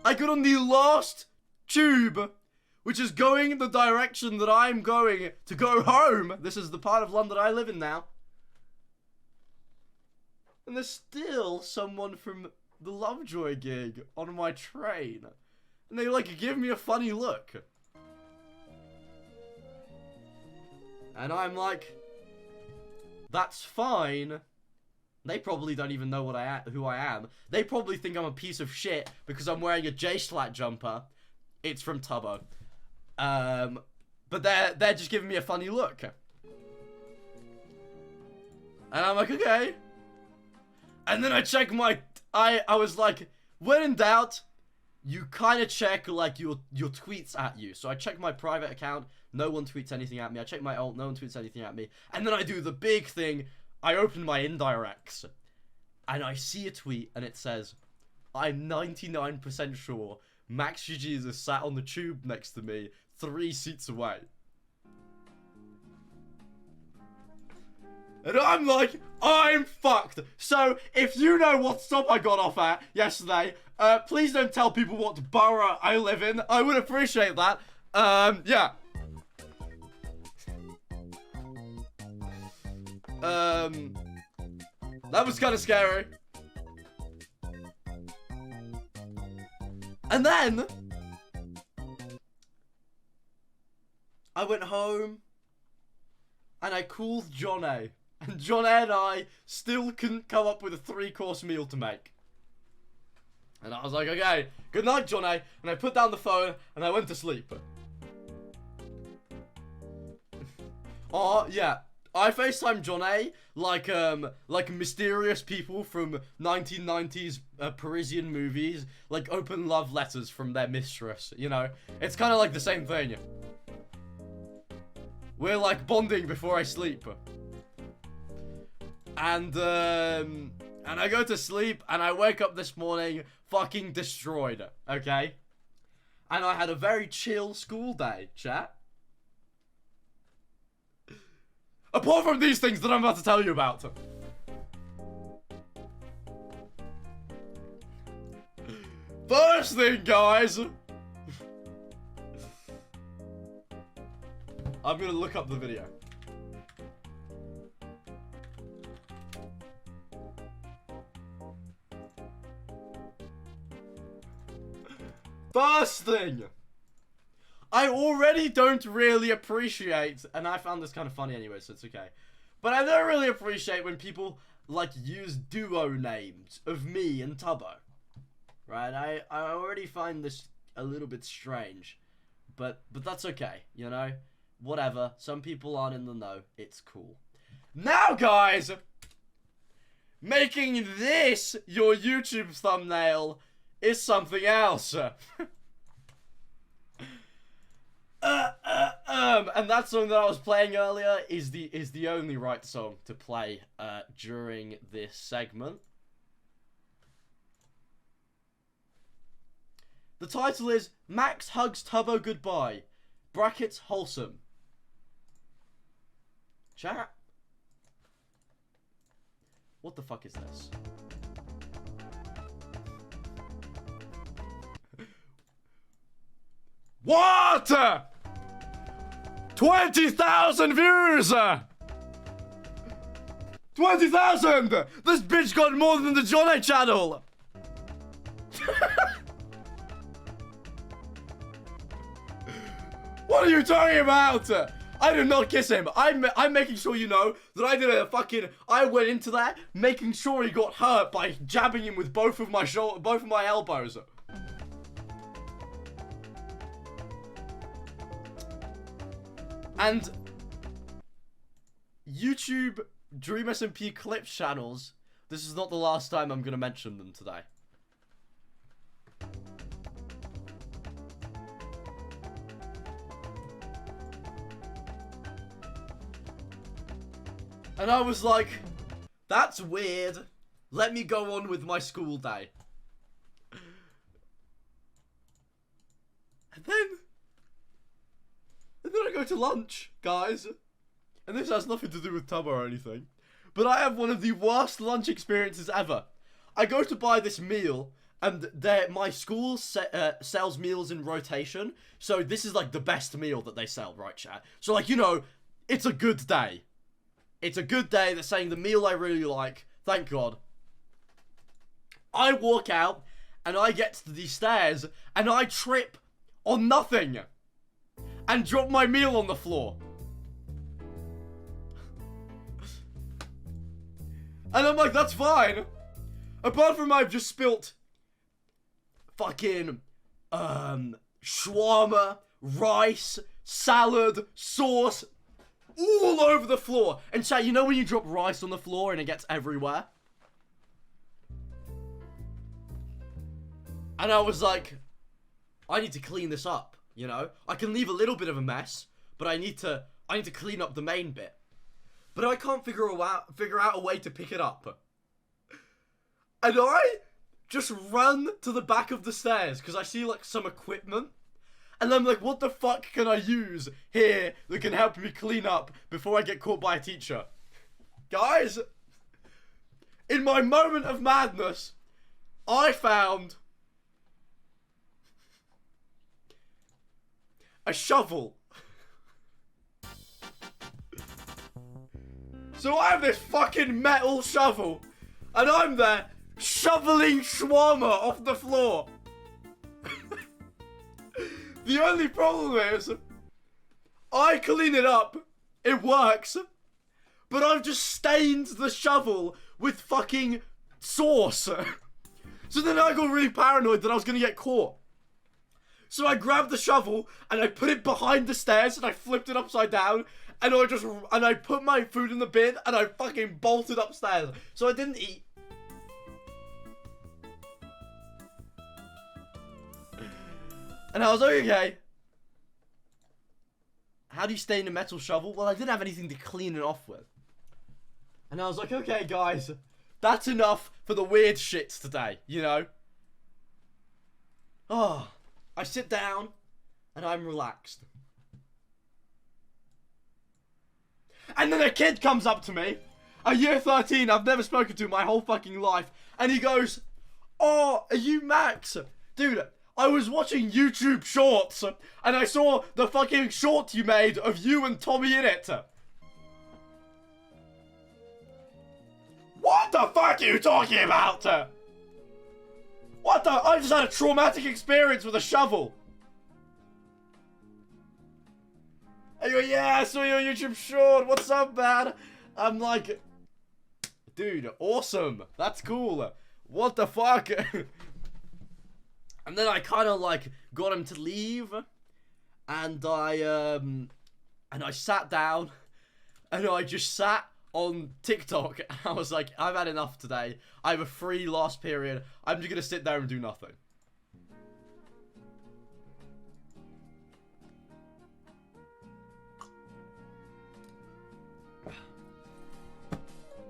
I got on the last tube, which is going the direction that I'm going to go home. This is the part of London I live in now. And there's still someone from the Lovejoy gig on my train. And they like give me a funny look. And I'm like, that's fine. They probably don't even know who I am. They probably think I'm a piece of shit because I'm wearing a J-Slat jumper. It's from Tubbo. But they're just giving me a funny look. And I'm like, okay. And then I check I was like, when in doubt, you kind of check like your tweets at you. So I check my private account. No one tweets anything at me. I check my alt. No one tweets anything at me. And then I do the big thing. I open my indirects, and I see a tweet, and it says, I'm 99% sure MaxGGs is sat on the tube next to me, 3 seats away. And I'm like, I'm fucked. So, if you know what stop I got off at yesterday, please don't tell people what borough I live in. I would appreciate that. Yeah. That was kind of scary. And then I went home and I called John A. And John A and I still couldn't come up with a 3-course meal to make. And I was like, okay, good night, John A. And I put down the phone and I went to sleep. Oh, yeah. I FaceTime John A like mysterious people from 1990s Parisian movies, like open love letters from their mistress, you know? It's kind of like the same thing. We're like bonding before I sleep. And And I go to sleep, and I wake up this morning fucking destroyed, okay? And I had a very chill school day, chat. Apart from these things that I'm about to tell you about. First thing, guys. I'm gonna look up the video. First thing, I already don't really appreciate, and I found this kind of funny anyway, so it's okay. But I don't really appreciate when people, like, use duo names of me and Tubbo. Right? I already find this a little bit strange. But that's okay, you know? Whatever. Some people aren't in the know. It's cool. Now, guys! Making this your YouTube thumbnail is something else. And that song that I was playing earlier is the only right song to play during this segment. The title is Max Hugs Tubbo Goodbye. Brackets wholesome. Chat. What the fuck is this? What? 20,000 views! 20,000! This bitch got more than the Johnny channel! What are you talking about? I did not kiss him. I'm making sure you know that I went into that making sure he got hurt by jabbing him with both of my elbows. And YouTube Dream SMP Clips channels, this is not the last time I'm going to mention them today. And I was like, that's weird. Let me go on with my school day. And then I go to lunch, guys. And this has nothing to do with Tubbo or anything. But I have one of the worst lunch experiences ever. I go to buy this meal, and my school sells meals in rotation. So this is like the best meal that they sell, right, chat? So like, you know, it's a good day. It's a good day. They're saying the meal I really like. Thank God. I walk out, and I get to the stairs, and I trip on nothing. And drop my meal on the floor. And I'm like, that's fine. Apart from I've just spilt fucking shawarma, rice, salad, sauce all over the floor. And chat, you know when you drop rice on the floor and it gets everywhere? And I was like, I need to clean this up, you know? I can leave a little bit of a mess, but I need to clean up the main bit. But I can't figure out a way to pick it up. And I just run to the back of the stairs because I see like some equipment. And I'm like, what the fuck can I use here that can help me clean up before I get caught by a teacher? Guys, in my moment of madness, I found a shovel. So I have this fucking metal shovel, and I'm there shoveling shawarma off the floor. The only problem is, I clean it up, it works, but I've just stained the shovel with fucking sauce. So then I got really paranoid that I was gonna get caught. So I grabbed the shovel, and I put it behind the stairs, and I flipped it upside down, and I put my food in the bin, and I fucking bolted upstairs. So I didn't eat. And I was like, okay. How do you stain a metal shovel? Well, I didn't have anything to clean it off with. And I was like, okay, guys, that's enough for the weird shits today, you know? Oh, I sit down and I'm relaxed. And then a kid comes up to me, a year 13 I've never spoken to my whole fucking life, and he goes, "Oh, are you Max? Dude, I was watching YouTube Shorts, and I saw the fucking short you made of you and Tommy in it." What the fuck are you talking about? What the? I just had a traumatic experience with a shovel. I go, "Yeah, I saw your YouTube short. What's up, man?" I'm like, "Dude, awesome. That's cool. What the fuck?" And then I kind of like got him to leave, and I sat down, and I just sat on TikTok, and I was like, I've had enough today. I have a free last period. I'm just gonna sit there and do nothing.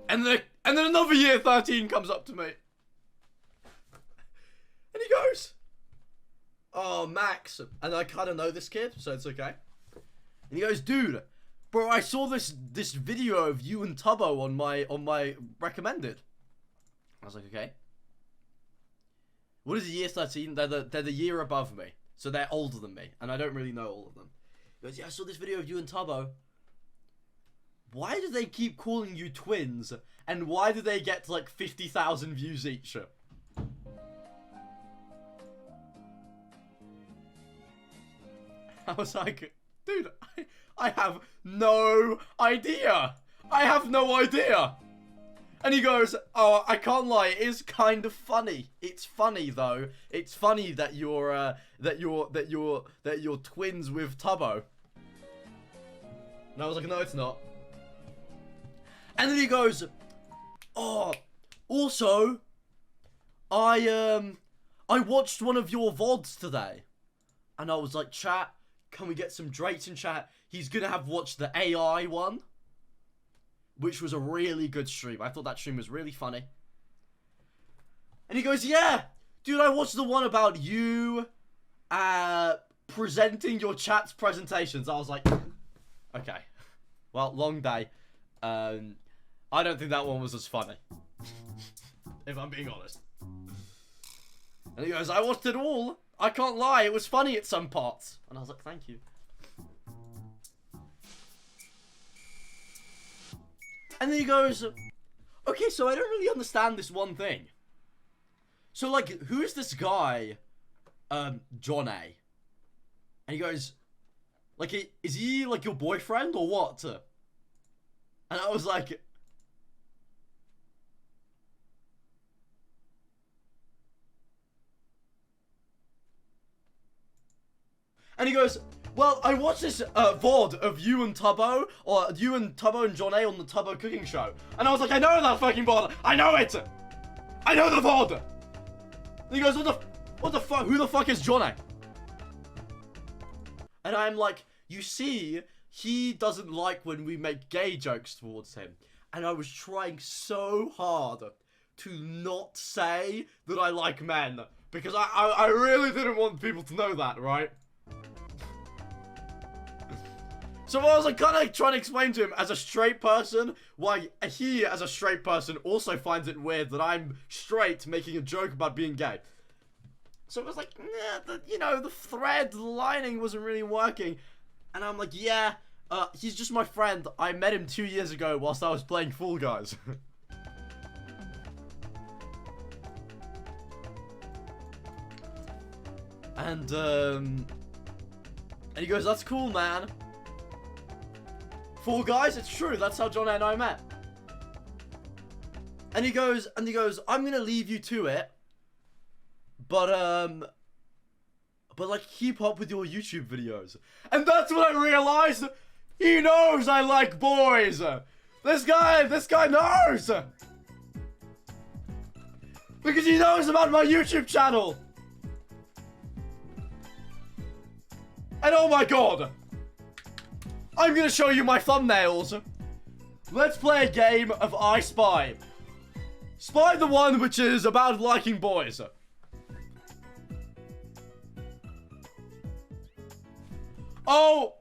And then another year 13 comes up to me, and he goes, "Oh, Max," and I kind of know this kid, so it's okay. And he goes, "Dude, bro, I saw this video of you and Tubbo on my recommended." I was like, "Okay. What is a year 13? They're the year above me, so they're older than me, and I don't really know all of them." He goes, "Yeah, I saw this video of you and Tubbo. Why do they keep calling you twins? And why do they get like 50,000 views each?" I was like, "Dude, I have no idea. I have no idea." And he goes, "Oh, I can't lie, it is kind of funny. It's funny though. It's funny that you're twins with Tubbo." And I was like, "No, it's not." And then he goes, "Oh, also, I watched one of your VODs today." And I was like, "Chat, can we get some Drakes in chat? He's gonna have watched the AI one, which was a really good stream. I thought that stream was really funny." And he goes, "Yeah, dude, I watched the one about you presenting your chat's presentations." I was like, "Okay, well, long day. I don't think that one was as funny, if I'm being honest." And he goes, "I watched it all. I can't lie, it was funny at some parts." And I was like, "Thank you." And then he goes, "Okay, so I don't really understand this one thing. So, like, who's this guy, John A?" And he goes, like, "Is he, like, your boyfriend or what?" And I was like, and he goes, "Well, I watched this VOD of you and Tubbo, or you and Tubbo and John A on the Tubbo cooking show." And I was like, "I know that fucking VOD. I know it. I know the VOD." And he goes, what the fuck? Who the fuck is John A?" And I'm like, "You see, he doesn't like when we make gay jokes towards him." And I was trying so hard to not say that I like men, because I really didn't want people to know that, right? So I was like kind of trying to explain to him as a straight person why he, as a straight person, also finds it weird that I'm straight making a joke about being gay. So it was like, nah, the thread, the lining wasn't really working. And I'm like, "Yeah, he's just my friend. I met him 2 years ago whilst I was playing Fall Guys." And he goes, "That's cool, man. Fall Guys, it's true. That's how John and I met." And he goes, "I'm gonna leave you to it, but like keep up with your YouTube videos." And that's when I realized he knows I like boys. This guy knows, because he knows about my YouTube channel. And oh my god, I'm gonna show you my thumbnails. Let's play a game of I Spy. Spy the one which is about liking boys. Oh!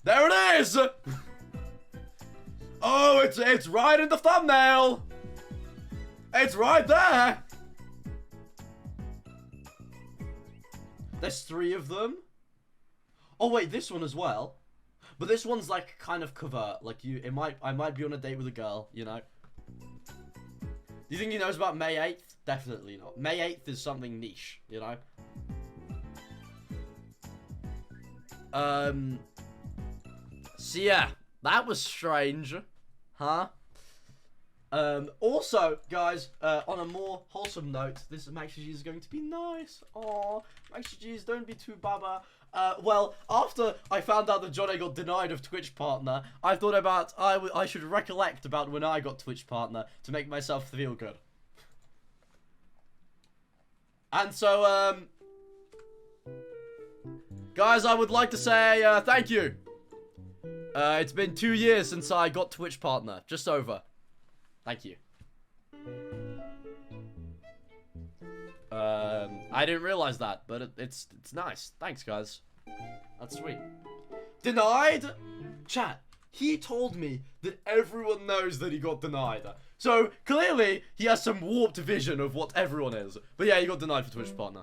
There it is! Oh, it's right in the thumbnail! It's right there! There's 3 of them. Oh wait, this one as well. But this one's like kind of covert. Like I might be on a date with a girl, you know. Do you think he knows about May 8th? Definitely not. May 8th is something niche, you know. So yeah, that was strange. Huh? Also, guys, on a more wholesome note, this MaxGG is going to be nice. Aw, MaxGGs, don't be too baba. Well, after I found out that Johnny got denied of Twitch partner, I thought about, I should recollect about when I got Twitch partner to make myself feel good. And so, guys, I would like to say, thank you. It's been 2 years since I got Twitch partner, just over. Thank you. I didn't realize that, but it's nice. Thanks, guys. That's sweet. Denied? Chat, he told me that everyone knows that he got denied. So, clearly, he has some warped vision of what everyone is. But yeah, he got denied for Twitch partner.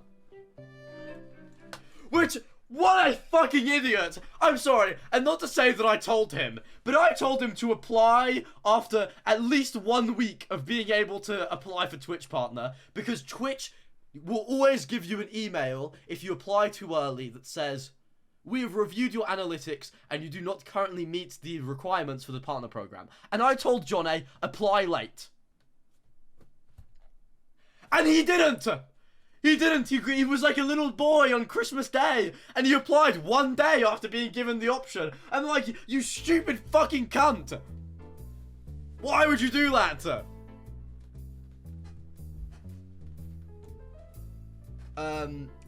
Which... what a fucking idiot! I'm sorry, and not to say that I told him, but I told him to apply after at least 1 week of being able to apply for Twitch partner, because Twitch will always give you an email if you apply too early that says, we have reviewed your analytics and you do not currently meet the requirements for the partner program. And I told Johnny, apply late. And he didn't! He didn't. He was like a little boy on Christmas Day, and he applied 1 day after being given the option. I'm like, you stupid fucking cunt. Why would you do that?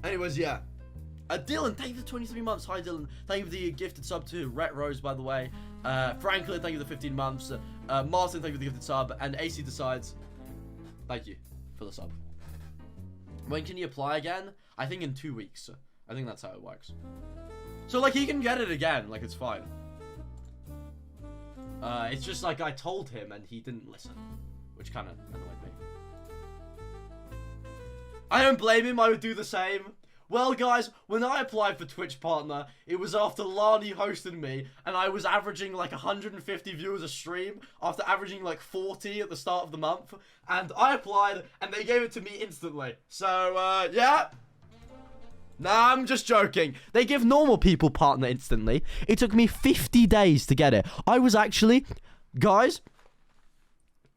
Anyways, yeah. Dylan, thank you for 23 months. Hi, Dylan. Thank you for the gifted sub to Ret Rose, by the way. Franklin, thank you for the 15 months. Martin, thank you for the gifted sub. And AC Decides, thank you for the sub. When can you apply again? I think in 2 weeks. I think that's how it works. So, like, he can get it again. Like, it's fine. It's just, like, I told him and he didn't listen. Which kind of annoyed me. I don't blame him. I would do the same. Well, guys, when I applied for Twitch partner, it was after Lani hosted me, and I was averaging like 150 viewers a stream after averaging like 40 at the start of the month, and I applied, and they gave it to me instantly. So, yeah. Nah, I'm just joking. They give normal people partner instantly. It took me 50 days to get it. I was actually... guys,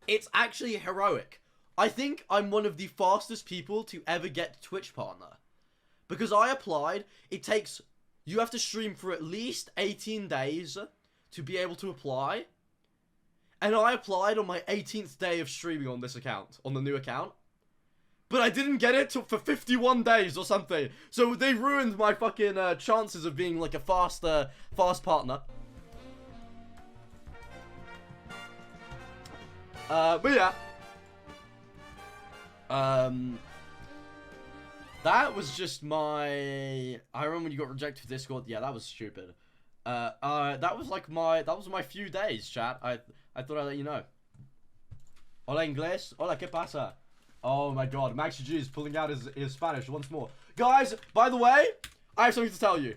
it's actually heroic. I think I'm one of the fastest people to ever get Twitch partner. Because I applied, it takes... you have to stream for at least 18 days to be able to apply. And I applied on my 18th day of streaming on this account, on the new account. But I didn't get it for 51 days or something. So they ruined my fucking chances of being like a fast partner. But yeah. That was just my... I remember when you got rejected for Discord. Yeah, that was stupid. That was like my... that was my few days, chat. I thought I'd let you know. Hola, inglés. Hola, ¿qué pasa? Oh my god, MaxGG is pulling out his Spanish once more. Guys, by the way, I have something to tell you.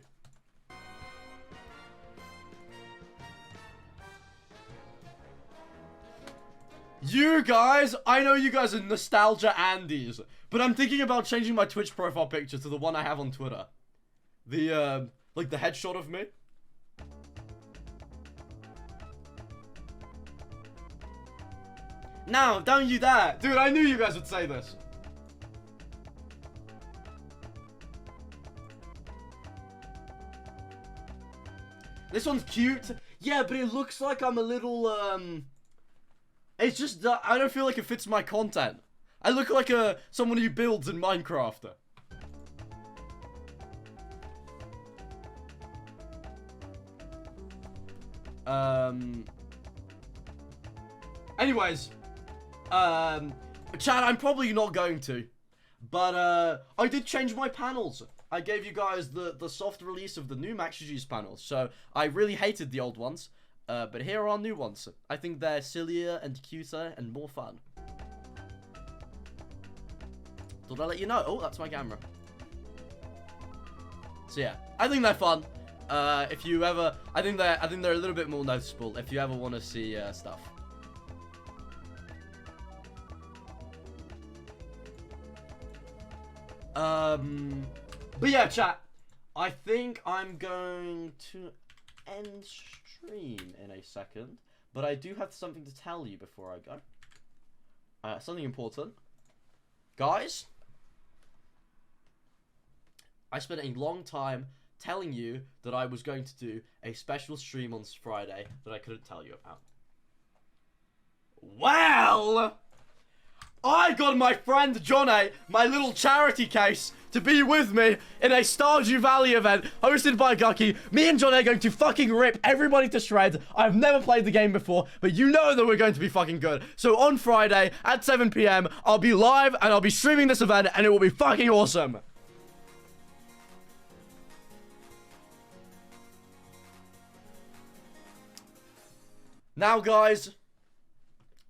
You guys, I know you guys are nostalgia Andes, but I'm thinking about changing my Twitch profile picture to the one I have on Twitter. The, like the headshot of me. No, don't you dare. Dude, I knew you guys would say this. This one's cute. Yeah, but it looks like I'm a little, it's just, I don't feel like it fits my content. I look like someone who builds in Minecraft. Anyways, Chad, I'm probably not going to. But, I did change my panels. I gave you guys the soft release of the new MaxGGs panels. So, I really hated the old ones. But here are our new ones. I think they're sillier and cuter and more fun. Thought I'd let you know. Oh, that's my camera. So yeah, I think they're fun. If you ever, I think they're a little bit more noticeable if you ever want to see stuff. But yeah, chat. I think I'm going to end stream in a second, but I do have something to tell you before I go. Something important, guys. I spent a long time telling you that I was going to do a special stream on Friday that I couldn't tell you about. Well, I got my friend Johnny, my little charity case, to be with me in a Stardew Valley event hosted by Gucky. Me and Johnny are going to fucking rip everybody to shreds. I've never played the game before, but you know that we're going to be fucking good. So on Friday at 7 PM, I'll be live and I'll be streaming this event and it will be fucking awesome. Now, guys,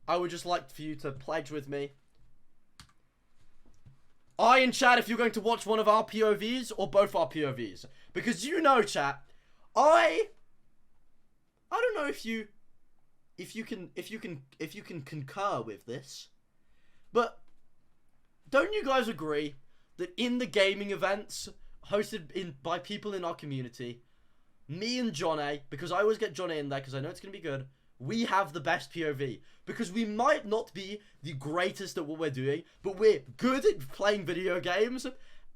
I would just like for you to pledge with me. In chat, if you're going to watch one of our POVs or both our POVs, because you know, chat, I don't know if you can concur with this, but don't you guys agree that in the gaming events hosted by people in our community, me and Johnny, because I always get Johnny in there because I know it's gonna be good, we have the best POV, because we might not be the greatest at what we're doing, but we're good at playing video games,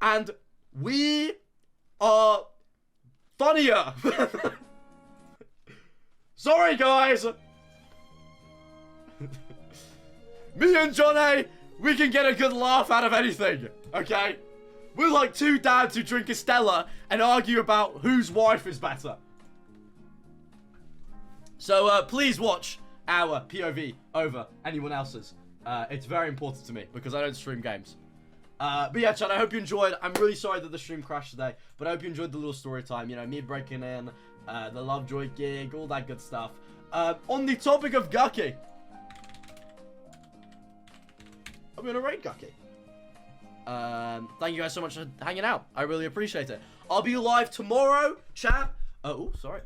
and we are funnier. Sorry, guys. Me and Johnny, we can get a good laugh out of anything, okay? We're like two dads who drink a Stella and argue about whose wife is better. So, please watch our POV over anyone else's. It's very important to me because I don't stream games. But yeah, chat, I hope you enjoyed. I'm really sorry that the stream crashed today, but I hope you enjoyed the little story time. You know, me breaking in, the Lovejoy gig, all that good stuff. On the topic of Gucky, I'm gonna rate Gucky. Thank you guys so much for hanging out. I really appreciate it. I'll be live tomorrow, chat. Oh, sorry.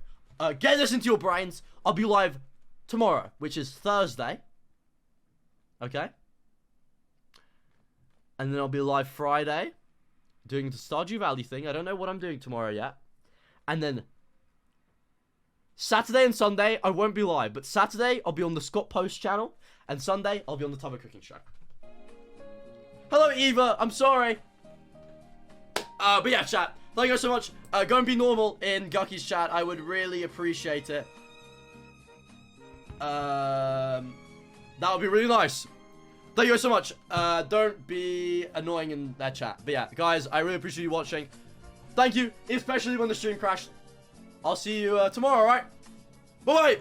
Get this into your brains. I'll be live tomorrow, which is Thursday. Okay? And then I'll be live Friday, doing the Stardew Valley thing. I don't know what I'm doing tomorrow yet. And then Saturday and Sunday, I won't be live. But Saturday, I'll be on the Scott Post channel. And Sunday, I'll be on the Tubber Cooking Show. Hello, Eva. I'm sorry. But yeah, chat. Thank you guys so much. Go and be normal in Gucky's chat. I would really appreciate it. That would be really nice. Thank you guys so much. Don't be annoying in that chat. But yeah, guys, I really appreciate you watching. Thank you, especially when the stream crashed. I'll see you tomorrow, alright? Bye-bye!